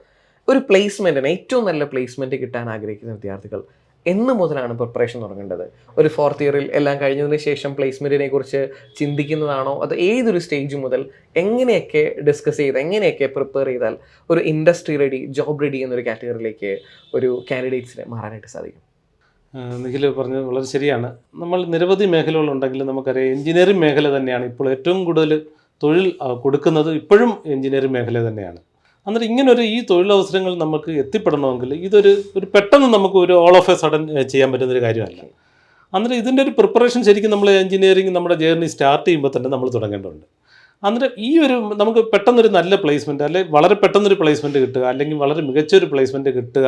ഒരു പ്ലേസ്മെൻറ്റിന് ഏറ്റവും നല്ല പ്ലേസ്മെൻറ്റ് കിട്ടാൻ ആഗ്രഹിക്കുന്ന വിദ്യാർത്ഥികൾ എന്ന് മുതലാണ് പ്രിപ്പറേഷൻ തുടങ്ങേണ്ടത്? ഒരു 4th ഇയറിൽ എല്ലാം കഴിഞ്ഞതിന് ശേഷം പ്ലേസ്മെൻറ്റിനെ കുറിച്ച് ചിന്തിക്കുന്നതാണോ, അത് ഏതൊരു സ്റ്റേജ് മുതൽ എങ്ങനെയൊക്കെ ഡിസ്കസ് ചെയ്ത് എങ്ങനെയൊക്കെ പ്രിപ്പയർ ചെയ്താൽ ഒരു ഇൻഡസ്ട്രി റെഡി, ജോബ് റെഡി എന്നൊരു കാറ്റഗറിയിലേക്ക് ഒരു കാൻഡിഡേറ്റ്സിനെ മാറാനായിട്ട് സാധിക്കും? നിഖിൽ പറഞ്ഞത് വളരെ ശരിയാണ്. നമ്മൾ നിരവധി മേഖലകളുണ്ടെങ്കിൽ നമുക്കറിയാം എഞ്ചിനീയറിംഗ് മേഖല തന്നെയാണ് ഇപ്പോൾ ഏറ്റവും കൂടുതൽ തൊഴിൽ കൊടുക്കുന്നത്. ഇപ്പോഴും എഞ്ചിനീയറിംഗ് മേഖല തന്നെയാണ്. അന്നേരം ഇങ്ങനൊരു ഈ തൊഴിലവസരങ്ങൾ നമുക്ക് എത്തിപ്പെടണമെങ്കിൽ ഇതൊരു പെട്ടെന്ന് നമുക്ക് ഒരു ഓൾ ഓഫ് എ സഡൻ ചെയ്യാൻ പറ്റുന്നൊരു കാര്യമല്ല. അന്നേരം ഇതിൻ്റെ ഒരു പ്രിപ്പറേഷൻ ശരിക്കും നമ്മൾ എഞ്ചിനീയറിംഗ് നമ്മുടെ ജേർണി സ്റ്റാർട്ട് ചെയ്യുമ്പോൾ തന്നെ നമ്മൾ തുടങ്ങേണ്ടതുണ്ട്. അന്നേരം നമുക്ക് പെട്ടെന്നൊരു നല്ല പ്ലേസ്മെൻറ്റ് അല്ലെങ്കിൽ വളരെ പെട്ടെന്നൊരു പ്ലേസ്മെൻറ്റ് കിട്ടുക, അല്ലെങ്കിൽ വളരെ മികച്ചൊരു പ്ലേസ്മെൻറ്റ് കിട്ടുക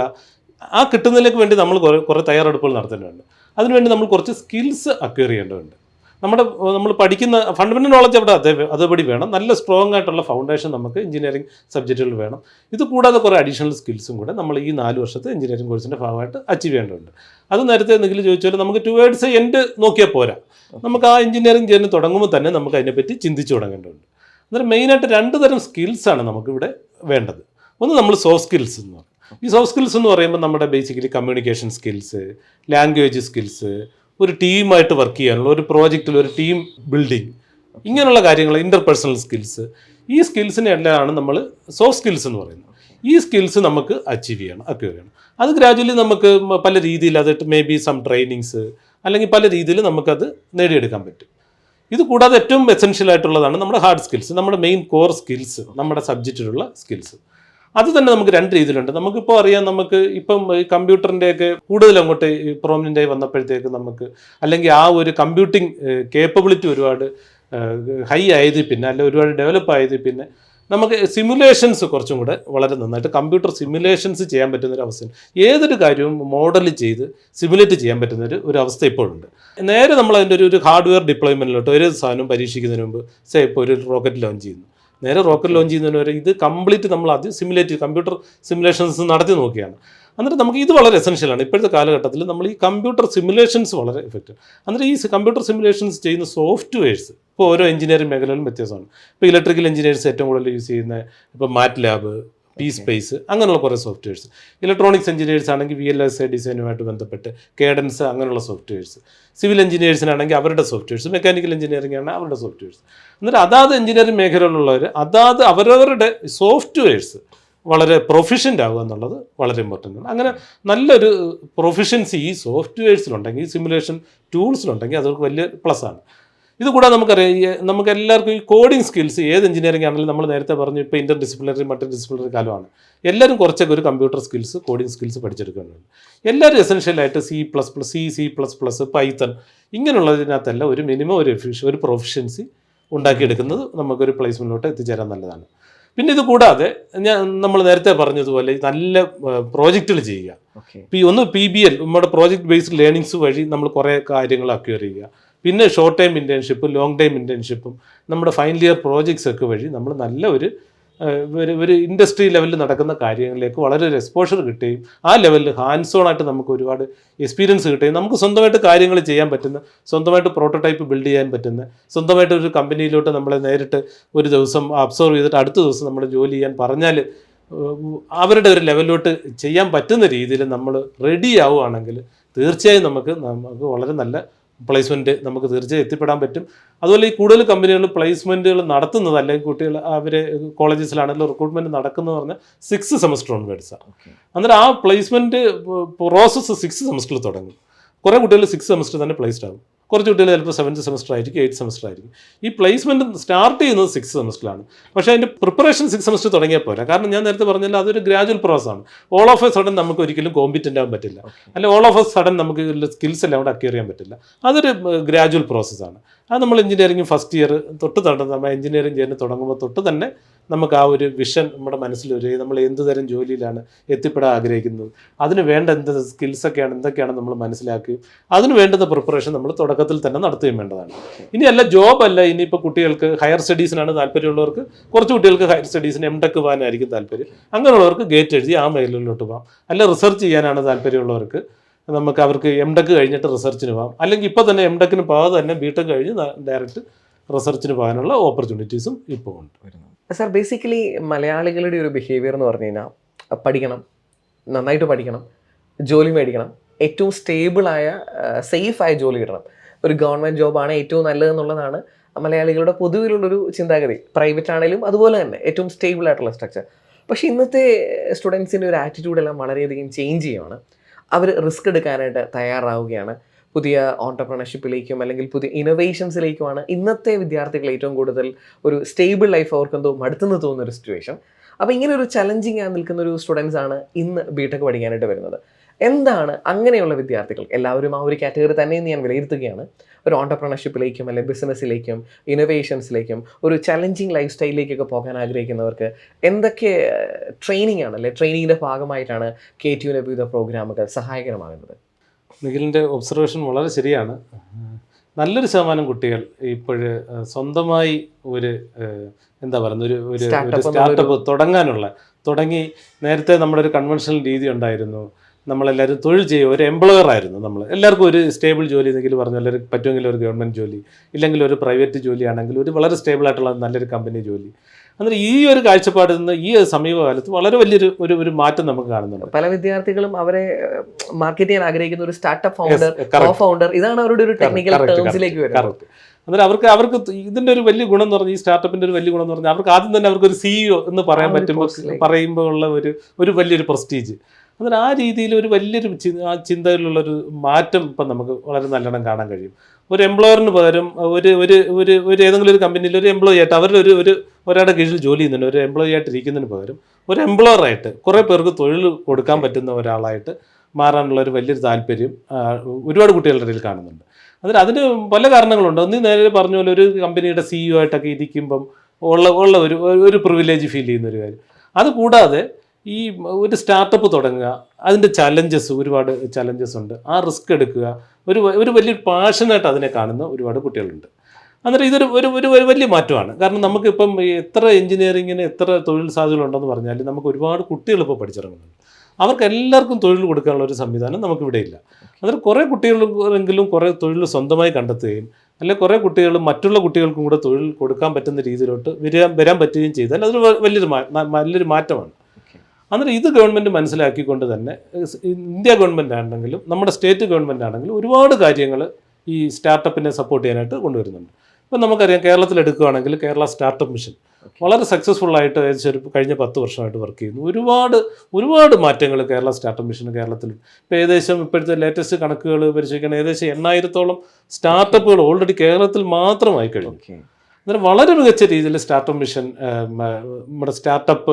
ആ കിട്ടുന്നതിലേക്ക് വേണ്ടി നമ്മൾ കുറേ തയ്യാറെടുപ്പുകൾ നടത്തേണ്ടതുണ്ട്. അതിനുവേണ്ടി നമ്മൾ കുറച്ച് സ്കിൽസ് അക്വയർ ചെയ്യേണ്ടതുണ്ട്. നമ്മൾ പഠിക്കുന്ന ഫണ്ടമെൻ്റൽ നോളജ് അവിടെ അതേപടി വേണം. നല്ല സ്ട്രോങ് ആയിട്ടുള്ള ഫൗണ്ടേഷൻ നമുക്ക് എഞ്ചിനീയറിംഗ് സബ്ജക്റ്റുകൾ വേണം. ഇത് കൂടാതെ കുറേ അഡീഷണൽ സ്കിൽസും കൂടെ നമ്മൾ ഈ 4 വർഷത്തെ എഞ്ചിനീയറിംഗ് കോഴ്സിൻ്റെ ഭാഗമായിട്ട് അച്ചീവ് ചെയ്യേണ്ടതുണ്ട്. അത് നേരത്തെ എന്തെങ്കിലും ചോദിച്ചാൽ നമുക്ക് ടുവേർഡ്സ് എൻഡ് നോക്കിയാൽ പോരാ. നമുക്ക് ആ എഞ്ചിനീയറിംഗ് ജേർണി തുടങ്ങുമ്പോൾ തന്നെ നമുക്ക് അതിനെപ്പറ്റി ചിന്തിച്ചു തുടങ്ങേണ്ടതുണ്ട്. അന്നേരം മെയിനായിട്ട് 2 തരം സ്കിൽസാണ് നമുക്കിവിടെ വേണ്ടത്. ഒന്ന് നമ്മൾ സോഫ്റ്റ് സ്കിൽസ് എന്ന് പറയും. ഈ സോഫ്റ്റ് സ്കിൽസ് എന്ന് പറയുമ്പോൾ നമ്മുടെ basically communication skills, language skills, ഒരു ടീമായിട്ട് വർക്ക് ചെയ്യാനുള്ള, ഒരു പ്രോജക്റ്റിൽ ഒരു ടീം ബിൽഡിങ്, ഇങ്ങനെയുള്ള കാര്യങ്ങൾ, ഇൻ്റർപേഴ്സണൽ സ്കിൽസ്, ഈ സ്കിൽസിനെ എല്ലാമാണ് നമ്മൾ സോഫ്റ്റ് സ്കിൽസ് എന്ന് പറയുന്നത്. ഈ സ്കിൽസ് നമുക്ക് അക്വയർ ചെയ്യണം. അത് ഗ്രാജുവലി നമുക്ക് പല രീതിയിൽ അത് മേ ബി സം ട്രെയിനിങ്സ് അല്ലെങ്കിൽ പല രീതിയിൽ നമുക്കത് നേടിയെടുക്കാൻ പറ്റും. ഇത് കൂടാതെ ഏറ്റവും എസെൻഷ്യൽ ആയിട്ടുള്ളതാണ് നമ്മുടെ ഹാർഡ് സ്കിൽസ്, നമ്മുടെ മെയിൻ കോർ സ്കിൽസ്, നമ്മുടെ സബ്ജക്റ്റിലുള്ള സ്കിൽസ്. അത് തന്നെ നമുക്ക് 2 രീതിയിലുണ്ട്. നമുക്കിപ്പോൾ അറിയാം, നമുക്ക് ഇപ്പം ഈ കമ്പ്യൂട്ടറിൻ്റെയൊക്കെ കൂടുതൽ അങ്ങോട്ട് പ്രോമിനൻ്റ് ആയി വന്നപ്പോഴത്തേക്ക് നമുക്ക്, അല്ലെങ്കിൽ ആ ഒരു കമ്പ്യൂട്ടിംഗ് കേപ്പബിലിറ്റി ഒരുപാട് ഹൈ ആയതിൽ പിന്നെ, അല്ലെങ്കിൽ ഒരുപാട് ഡെവലപ്പ് ആയതിൽ പിന്നെ നമുക്ക് സിമുലേഷൻസ് കുറച്ചും കൂടെ വളരെ നന്നായിട്ട് കമ്പ്യൂട്ടർ സിമുലേഷൻസ് ചെയ്യാൻ പറ്റുന്നൊരവസ്ഥ, ഏതൊരു കാര്യവും മോഡൽ ചെയ്ത് സിമുലേറ്റ് ചെയ്യാൻ പറ്റുന്നൊരു അവസ്ഥ ഇപ്പോഴുണ്ട്. നേരെ നമ്മൾ അതിൻ്റെ ഒരു ഹാർഡ്വെയർ ഡിപ്ലോയ്മെൻറ്റിലോട്ട് ഒരു സാധനം പരീക്ഷിക്കുന്നതിന് മുമ്പ് ഇപ്പോൾ ഒരു റോക്കറ്റ് ലോഞ്ച് ചെയ്യുന്നു, നേരെ റോക്കറ്റ് ലോഞ്ച് ചെയ്യുന്നതിന് വരെ ഇത് കംപ്ലീറ്റ് നമ്മൾ ആദ്യം കമ്പ്യൂട്ടർ സിമുലേഷൻസ് നടത്തി നോക്കിയാണ്. എന്നിട്ട് നമുക്ക് ഇത് വളരെ എസെൻഷ്യലാണ്. ഇപ്പോഴത്തെ കാലഘട്ടത്തിൽ നമ്മൾ ഈ കമ്പ്യൂട്ടർ സിമുലേഷൻസ് വളരെ എഫക്റ്റീവ്. എന്നിട്ട് ഈ കമ്പ്യൂട്ടർ സിമുലേഷൻസ് ചെയ്യുന്ന സോഫ്റ്റ്വെയർസ് ഇപ്പോൾ ഓരോ എഞ്ചിനീയറിംഗ് മേഖലയിലും വ്യത്യാസമാണ്. ഇപ്പോൾ ഇലക്ട്രിക്കൽ എഞ്ചിനീയേഴ്സ് ഏറ്റവും കൂടുതൽ യൂസ് ചെയ്യുന്ന ഇപ്പോൾ മാറ്റ്ലാബ്, സ്പേസ്, അങ്ങനെയുള്ള കുറേ സോഫ്റ്റ്വെയർസ്. ഇലക്ട്രോണിക്സ് എഞ്ചിനീയേഴ്സ് ആണെങ്കിൽ VLSI ഡിസൈനുമായിട്ട് ബന്ധപ്പെട്ട് കേഡൻസ്, അങ്ങനെയുള്ള സോഫ്റ്റ്വെയർസ്. സിവിൽ എഞ്ചിനീയേഴ്സിനാണെങ്കിൽ അവരുടെ സോഫ്റ്റ്വെയർസ്, മെക്കാനിക്കൽ എഞ്ചിനീയറിംഗ് ആണ് അവരുടെ സോഫ്റ്റ്വെയർസ്. എന്നിട്ട് അതാത് എഞ്ചിനീയറിംഗ് മേഖലയിലുള്ളവർ അതാത് അവരവരുടെ സോഫ്റ്റ്വെയർസ് വളരെ പ്രൊഫിഷ്യൻ്റ് ആകുക എന്നുള്ളത് വളരെ ഇമ്പോർട്ടൻ്റ് ആണ്. അങ്ങനെ നല്ലൊരു പ്രൊഫിഷ്യൻസി ഈ സോഫ്റ്റ്വെയർസിലുണ്ടെങ്കിൽ, ഈ സിമുലേഷൻ ടൂൾസിലുണ്ടെങ്കിൽ അതൊരു വലിയ പ്ലസ്സാണ്. ഇതുകൂടാതെ നമുക്കറിയാം, നമുക്ക് എല്ലാവർക്കും ഈ കോഡിംഗ് സ്കിൽസ്, ഏത് എഞ്ചിനീയറിംഗ് ആണെങ്കിലും നമ്മൾ നേരത്തെ പറഞ്ഞു, ഇപ്പോൾ ഇൻ്റർ ഡിസിപ്ലിനറി മൾട്ടി ഡിസിപ്ലിനറി കാലമാണ്. എല്ലാവരും കുറച്ചൊക്കെ ഒരു കമ്പ്യൂട്ടർ സ്കിൽസ്, കോഡിംഗ് സ്കിൽസ് പഠിച്ചെടുക്കുന്നുണ്ട്. എല്ലാവരും എസെൻഷ്യലായിട്ട് C++, പൈത്തൺ, ഇങ്ങനെയുള്ളതിനകത്തല്ല ഒരു മിനിമം ഒരു പ്രൊഫിഷ്യൻസി ഉണ്ടാക്കിയെടുക്കുന്നത് നമുക്കൊരു പ്ലേസ്മെൻറ്റിലോട്ട് എത്തിച്ചേരാൻ നല്ലതാണ്. പിന്നെ ഇത് കൂടാതെ നമ്മൾ നേരത്തെ പറഞ്ഞതുപോലെ നല്ല പ്രോജക്റ്റുകൾ ചെയ്യുക. ഒന്ന് PBL, നമ്മുടെ പ്രോജക്റ്റ് ബേസ്ഡ് ലേണിങ്സ് വഴി നമ്മൾ കുറേ കാര്യങ്ങൾ അക്വയർ ചെയ്യുക. പിന്നെ ഷോർട്ട് ടൈം ഇൻറ്റേൺഷിപ്പും ലോങ് ടൈം ഇൻറ്റേൺഷിപ്പും നമ്മുടെ ഫൈനൽ ഇയർ പ്രോജക്ട്സ് ഒക്കെ വഴി നമ്മൾ നല്ല ഒരു ഇൻഡസ്ട്രി ലെവലിൽ നടക്കുന്ന കാര്യങ്ങളിലേക്ക് വളരെ ഒരു എക്സ്പോഷർ കിട്ടുകയും ആ ലെവലിൽ ഹാൻഡ്സ് ഓൺ ആയിട്ട് നമുക്ക് ഒരുപാട് എക്സ്പീരിയൻസ് കിട്ടുകയും നമുക്ക് സ്വന്തമായിട്ട് കാര്യങ്ങൾ ചെയ്യാൻ പറ്റുന്ന, സ്വന്തമായിട്ട് പ്രോട്ടോടൈപ്പ് ബിൽഡ് ചെയ്യാൻ പറ്റുന്ന, സ്വന്തമായിട്ട് ഒരു കമ്പനിയിലോട്ട് നമ്മളെ നേരിട്ട് ഒരു ദിവസം അബ്സോർവ് ചെയ്തിട്ട് അടുത്ത ദിവസം നമ്മൾ ജോലി ചെയ്യാൻ പറഞ്ഞാൽ അവരുടെ ഒരു ലെവലിലോട്ട് ചെയ്യാൻ പറ്റുന്ന രീതിയിൽ നമ്മൾ റെഡി ആവുകയാണെങ്കിൽ തീർച്ചയായും നമുക്ക് വളരെ നല്ല പ്ലേസ്മെൻറ്റ് നമുക്ക് തീർച്ചയായും എത്തിപ്പെടാൻ പറ്റും. അതുപോലെ ഈ കൂടുതൽ കമ്പനികൾ പ്ലേസ്മെൻറ്റുകൾ നടത്തുന്നത്, അല്ലെങ്കിൽ കുട്ടികൾ അവർ കോളേജസിലാണെങ്കിലും റിക്രൂട്ട്മെൻറ്റ് നടക്കുന്നത് പറഞ്ഞാൽ 6 സെമസ്റ്റർ ഓൺവേർഡ്സാണ്. അന്നേരം ആ പ്ലേസ്മെൻറ്റ് പ്രോസസ്സ് 6 സെമസ്റ്ററിൽ തുടങ്ങും. കുറേ കുട്ടികൾ 6 സെമസ്റ്റർ തന്നെ പ്ലേസ്ഡ് ആകും. കുറച്ച് കുട്ടികൾ ചിലപ്പോൾ 7th സെമസ്റ്റർ ആയിരിക്കും, 8th സെമസ്റ്റർ ആയിരിക്കും. ഈ പ്ലേസ്മെൻറ്റ് സ്റ്റാർട്ട് ചെയ്യുന്നത് 6 സെമസ്റ്ററിലാണ്. പക്ഷേ അതിൻ്റെ പ്രിപ്പറേഷൻ 6 സെമസ്റ്റർ തുടങ്ങിയാൽ പോരാ. കാരണം ഞാൻ നേരത്തെ പറഞ്ഞാൽ അതൊരു ഗ്രാജുവൽ പ്രോസസ്സാണ്. ഓൾ ഓഫ് എ സഡൻ നമുക്ക് ഒരിക്കലും കോമ്പിറ്റൻ്റ് ആകാൻ പറ്റില്ല, അല്ലെങ്കിൽ ഓൾ ഓഫ് എ സഡൻ നമുക്ക് സ്കിൽസ് എല്ലാം കൂടെ അക്വയർ ചെയ്യാൻ പറ്റില്ല. അതൊരു ഗ്രാജുവൽ പ്രോസസ്സാണ്. അത് നമ്മൾ എഞ്ചിനീയറിംഗ് ഫസ്റ്റ് ഇയർ തൊട്ട് നമ്മൾ എഞ്ചിനീയറിംഗ് ചെയ്യുന്ന തുടങ്ങുമ്പോൾ തൊട്ട് തന്നെ നമുക്ക് ആ ഒരു വിഷൻ നമ്മുടെ മനസ്സിൽ വരികയും നമ്മൾ എന്ത് തരം ജോലിയിലാണ് എത്തിപ്പെടാൻ ആഗ്രഹിക്കുന്നത്, അതിന് വേണ്ട സ്കിൽസൊക്കെയാണ്, എന്തൊക്കെയാണ് നമ്മൾ മനസ്സിലാക്കുകയും അതിന് വേണ്ടുന്ന പ്രിപ്പറേഷൻ നമ്മൾ തുടക്കത്തിൽ തന്നെ നടത്തുകയും വേണ്ടതാണ്. ഇനിയല്ല ജോബല്ല, ഇനിയിപ്പോൾ കുട്ടികൾക്ക് ഹയർ സ്റ്റഡീസിനാണ് താല്പര്യമുള്ളവർക്ക്, കുറച്ച് കുട്ടികൾക്ക് ഹയർ സ്റ്റഡീസിന് MTech പോകാനായിരിക്കും താല്പര്യം. അങ്ങനെയുള്ളവർക്ക് ഗേറ്റ് എഴുതി ആ മേഖലയിലോട്ട് പോകാം. അല്ല റിസർച്ച് ചെയ്യാനാണ് താല്പര്യമുള്ളവർക്ക് അവർക്ക് MTech കഴിഞ്ഞിട്ട് റിസർച്ചിന് പോകാം. അല്ലെങ്കിൽ ഇപ്പോൾ തന്നെ MTechന് പോകാതെ തന്നെ BTech കഴിഞ്ഞ് ഡയറക്റ്റ് റിസർച്ചിന് പോകാനുള്ള ഓപ്പർച്യൂണിറ്റീസും ഇപ്പോൾ ഉണ്ട്. സാർ, ബേസിക്കലി മലയാളികളുടെ ഒരു ബിഹേവിയർ എന്ന് പറഞ്ഞു കഴിഞ്ഞാൽ പഠിക്കണം, നന്നായിട്ട് പഠിക്കണം, ജോലി മേടിക്കണം, ഏറ്റവും സ്റ്റേബിളായ സേഫായ ജോലി കിട്ടണം, ഒരു ഗവൺമെൻറ് ജോബാണ് ഏറ്റവും നല്ലതെന്നുള്ളതാണ് മലയാളികളുടെ പൊതുവിലുള്ളൊരു ചിന്താഗതി. പ്രൈവറ്റ് ആണെങ്കിലും അതുപോലെ തന്നെ ഏറ്റവും സ്റ്റേബിൾ ആയിട്ടുള്ള സ്ട്രക്ചർ. പക്ഷേ ഇന്നത്തെ സ്റ്റുഡൻസിൻ്റെ ഒരു ആറ്റിറ്റ്യൂഡെല്ലാം വളരെയധികം ചേഞ്ച് ചെയ്യുകയാണ്. അവർ റിസ്ക് എടുക്കാനായിട്ട് തയ്യാറാവുകയാണ്. പുതിയ ഓൺടർപ്രണർഷിപ്പിലേക്കും അല്ലെങ്കിൽ പുതിയ ഇന്നോവേഷൻസിലേക്കുമാണ് ഇന്നത്തെ വിദ്യാർത്ഥികൾ ഏറ്റവും കൂടുതൽ ഒരു സ്റ്റേബിൾ ലൈഫ് അവർക്കെന്തോ മടുത്തെന്ന് തോന്നുന്നൊരു സിറ്റുവേഷൻ. അപ്പോൾ ഇങ്ങനെ ഒരു ചലഞ്ചിങ് ആയി നിൽക്കുന്ന ഒരു സ്റ്റുഡൻസ് ആണ് ഇന്ന് BTech പഠിക്കാനായിട്ട് വരുന്നത്. എന്താണ് അങ്ങനെയുള്ള വിദ്യാർത്ഥികൾ, എല്ലാവരും ആ ഒരു കാറ്റഗറി തന്നെയെന്ന് ഞാൻ വിലയിരുത്തുകയാണ്, ഒരു ഓണ്ടർപ്രണർഷിപ്പിലേക്കും അല്ലെങ്കിൽ ബിസിനസ്സിലേക്കും ഇന്നോവേഷൻസിലേക്കും ഒരു ചലഞ്ചിങ് ലൈഫ് സ്റ്റൈലിലേക്കൊക്കെ പോകാൻ ആഗ്രഹിക്കുന്നവർക്ക് എന്തൊക്കെ ട്രെയിനിങ് ആണ്, അല്ലെങ്കിൽ ട്രെയിനിങ്ങിൻ്റെ ഭാഗമായിട്ടാണ് KTUവിൻ്റെ വിവിധ പ്രോഗ്രാമുകൾ സഹായകരമാകുന്നത്? നിഖിലിൻ്റെ ഒബ്സർവേഷൻ വളരെ ശരിയാണ്. നല്ലൊരു ശതമാനം കുട്ടികൾ ഇപ്പോഴ് സ്വന്തമായി ഒരു എന്താ പറയുന്നത് ഒരു സ്റ്റാർട്ടപ്പ് തുടങ്ങി. നേരത്തെ നമ്മുടെ ഒരു കൺവെൻഷണൽ രീതി ഉണ്ടായിരുന്നു. നമ്മളെല്ലാവരും തൊഴിൽ ചെയ്യും, ഒരു എംപ്ലോയർ ആയിരുന്നു നമ്മൾ. എല്ലാവർക്കും ഒരു സ്റ്റേബിൾ ജോലി എന്നെങ്കിലും പറഞ്ഞാൽ പറ്റുമെങ്കിൽ ഒരു ഗവൺമെൻറ് ജോലി, ഇല്ലെങ്കിൽ ഒരു പ്രൈവറ്റ് ജോലി ആണെങ്കിൽ ഒരു വളരെ സ്റ്റേബിൾ ആയിട്ടുള്ള നല്ലൊരു കമ്പനി ജോലി. അന്നേരം ഈ ഒരു കാഴ്ചപ്പാടിൽ നിന്ന് ഈ സമീപകാലത്ത് വളരെ വലിയൊരു ഒരു മാറ്റം നമുക്ക് കാണുന്നുണ്ട്. പല വിദ്യാർത്ഥികളും അവരെ മാർക്കറ്റ് ചെയ്യാൻ ആഗ്രഹിക്കുന്ന ഒരു സ്റ്റാർട്ടപ്പ് ഫൗണ്ടർ, ഇതാണ് അവരുടെ ഒരു ടെക്നിക്കൽ ടേംസിലേക്ക് വരുന്നത്. അന്നേരം അവർക്ക് ഇതിന്റെ ഒരു വലിയ ഗുണം എന്ന് പറഞ്ഞാൽ, ഈ സ്റ്റാർട്ടപ്പിന്റെ ഒരു വലിയ ഗുണം എന്ന് പറഞ്ഞാൽ, അവർക്ക് ആദ്യം തന്നെ അവർക്ക് ഒരു CEO എന്ന് പറയാൻ പറയുമ്പോൾ ഉള്ള ഒരു വലിയൊരു പ്രസ്റ്റീജ്. അന്നേരം ആ രീതിയിൽ ഒരു വലിയൊരു ചിന്തയിലുള്ളൊരു മാറ്റം ഇപ്പം നമുക്ക് വളരെ നല്ലോണം കാണാൻ കഴിയും. ഒരു എംപ്ലോയറിന് പകരം ഒരു ഏതെങ്കിലും ഒരു കമ്പനിയിൽ ഒരു എംപ്ലോയി ആയിട്ട് അവരുടെ ഒരാളുടെ കീഴിൽ ജോലി ചെയ്യുന്നുണ്ട്, ഒരു എംപ്ലോയി ആയിട്ട് ഇരിക്കുന്നതിന് പകരം ഒരു എംപ്ലോയറായിട്ട് കുറേ പേർക്ക് തൊഴിൽ കൊടുക്കാൻ പറ്റുന്ന ഒരാളായിട്ട് മാറാനുള്ള ഒരു വലിയൊരു താല്പര്യം ഒരുപാട് കുട്ടികളുടെ ഇടയിൽ കാണുന്നുണ്ട്. അതിന് പല കാരണങ്ങളുണ്ട്. ഒന്ന് നേരെ പറഞ്ഞ പോലെ ഒരു കമ്പനിയുടെ CEO ആയിട്ടൊക്കെ ഇരിക്കുമ്പം ഉള്ള ഒരു പ്രിവിലേജ് ഫീൽ ചെയ്യുന്ന ഒരു കാര്യം. അതുകൂടാതെ ഈ ഒരു സ്റ്റാർട്ടപ്പ് തുടങ്ങുക, അതിൻ്റെ ഒരുപാട് ചലഞ്ചസ് ഉണ്ട്. ആ റിസ്ക് എടുക്കുക, ഒരു വലിയൊരു പാഷനായിട്ട് അതിനെ കാണുന്ന ഒരുപാട് കുട്ടികളുണ്ട്. അന്നേരം ഇതൊരു വലിയ മാറ്റമാണ്. കാരണം നമുക്കിപ്പം എത്ര എഞ്ചിനീയറിങ്ങിന് എത്ര തൊഴിൽ സാധ്യതകളുണ്ടെന്ന് പറഞ്ഞാൽ നമുക്ക് ഒരുപാട് കുട്ടികൾ ഇപ്പോൾ പഠിച്ചിറങ്ങുന്നുണ്ട്. അവർക്ക് എല്ലാവർക്കും തൊഴിൽ കൊടുക്കാനുള്ള ഒരു സംവിധാനം നമുക്കിവിടെ ഇല്ല. അന്നേരം കുറേ കുട്ടികളെങ്കിലും കുറേ തൊഴിൽ സ്വന്തമായി കണ്ടെത്തുകയും, അല്ലെങ്കിൽ കുറേ കുട്ടികൾ മറ്റുള്ള കുട്ടികൾക്കും കൂടെ തൊഴിൽ കൊടുക്കാൻ പറ്റുന്ന രീതിയിലോട്ട് വരാൻ പറ്റുകയും ചെയ്താൽ അതൊരു വലിയൊരു മാറ്റമാണ്. അന്നേരം ഇത് ഗവൺമെൻറ് മനസ്സിലാക്കിക്കൊണ്ട് തന്നെ, ഇന്ത്യ ഗവൺമെൻറ് ആണെങ്കിലും നമ്മുടെ സ്റ്റേറ്റ് ഗവൺമെൻറ് ആണെങ്കിലും ഒരുപാട് കാര്യങ്ങൾ ഈ സ്റ്റാർട്ടപ്പിനെ സപ്പോർട്ട് ചെയ്യാനായിട്ട് കൊണ്ടുവരുന്നുണ്ട്. ഇപ്പം നമുക്കറിയാം, കേരളത്തിൽ എടുക്കുകയാണെങ്കിൽ കേരള സ്റ്റാർട്ടപ്പ് മിഷൻ വളരെ സക്സസ്ഫുള്ളായിട്ട് ഏകദേശം കഴിഞ്ഞ 10 വർഷമായിട്ട് വർക്ക് ചെയ്യുന്നു. ഒരുപാട് മാറ്റങ്ങൾ കേരള സ്റ്റാർട്ടപ്പ് മിഷൻ കേരളത്തിൽ. ഇപ്പോൾ ഏകദേശം ഇപ്പോഴത്തെ ലേറ്റസ്റ്റ് കണക്കുകൾ പരിശോധിക്കുകയാണെങ്കിൽ ഏകദേശം 8000-ഓളം സ്റ്റാർട്ടപ്പുകൾ ഓൾറെഡി കേരളത്തിൽ മാത്രമായി കഴിഞ്ഞു. അന്നേരം വളരെ മികച്ച രീതിയിൽ സ്റ്റാർട്ടപ്പ് മിഷൻ നമ്മുടെ സ്റ്റാർട്ടപ്പ്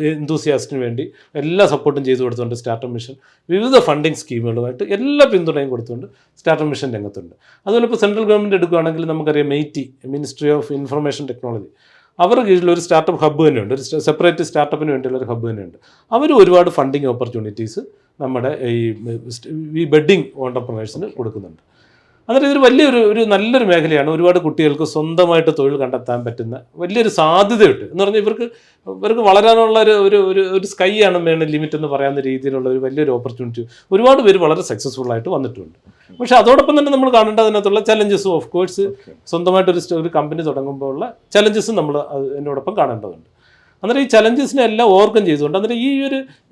എന്തൂസിയാസ്റ്റിന് വേണ്ടി എല്ലാ സപ്പോർട്ടും ചെയ്തു കൊടുത്തുകൊണ്ട് സ്റ്റാർട്ടപ്പ് മിഷൻ വിവിധ ഫണ്ടിങ് സ്കീമുകളുമായിട്ട് എല്ലാ പിന്തുണയും കൊടുത്തുകൊണ്ട് സ്റ്റാർട്ടപ്പ് മിഷൻ രംഗത്തുണ്ട്. അതുപോലെ ഇപ്പോൾ സെൻട്രൽ ഗവൺമെൻറ് എടുക്കുകയാണെങ്കിൽ നമുക്കറിയാം, MEITI, ministry of information technology, അവരുടെ കീഴിൽ ഒരു സ്റ്റാർട്ടപ്പ് ഹബ്ബ് തന്നെയുണ്ട്, ഒരു സെപ്പറേറ്റ് സ്റ്റാർട്ടപ്പിന് വേണ്ടിയുള്ള ഒരു ഹബ്ബ് തന്നെയുണ്ട്. അവർ ഒരുപാട് ഫണ്ടിങ് ഓപ്പർച്യൂണിറ്റീസ് നമ്മുടെ ഈ ബെഡിങ് ഓണ്ടർപ്രണേഴ്സിന് കൊടുക്കുന്നുണ്ട്. അന്നേരം ഇതൊരു വലിയൊരു നല്ലൊരു മേഖലയാണ്. ഒരുപാട് കുട്ടികൾക്ക് സ്വന്തമായിട്ട് തൊഴിൽ കണ്ടെത്താൻ പറ്റുന്ന വലിയൊരു സാധ്യതയുണ്ട്. എന്ന് പറഞ്ഞാൽ ഇവർക്ക് വളരാനുള്ള ഒരു സ്കൈ ആണ് മേളിൽ ലിമിറ്റ് എന്ന് പറയാവുന്ന രീതിയിലുള്ള ഒരു വലിയൊരു ഓപ്പർച്യൂണിറ്റി ഒരുപാട് പേര് വളരെ സക്സസ്ഫുൾ ആയിട്ട് വന്നിട്ടുണ്ട്. പക്ഷെ അതോടൊപ്പം തന്നെ നമ്മൾ കാണേണ്ട അതിനകത്തുള്ള ചലഞ്ചസും, ഓഫ് കോഴ്സ് സ്വന്തമായിട്ട് ഒരു കമ്പനി തുടങ്ങുമ്പോൾ ഉള്ള ചലഞ്ചസും നമ്മൾ അതിനോടൊപ്പം കാണേണ്ടതുണ്ട്. അന്നേരം ഈ ചലഞ്ചസിനെ എല്ലാം ഓവർകം ചെയ്തുകൊണ്ട്, അന്നേരം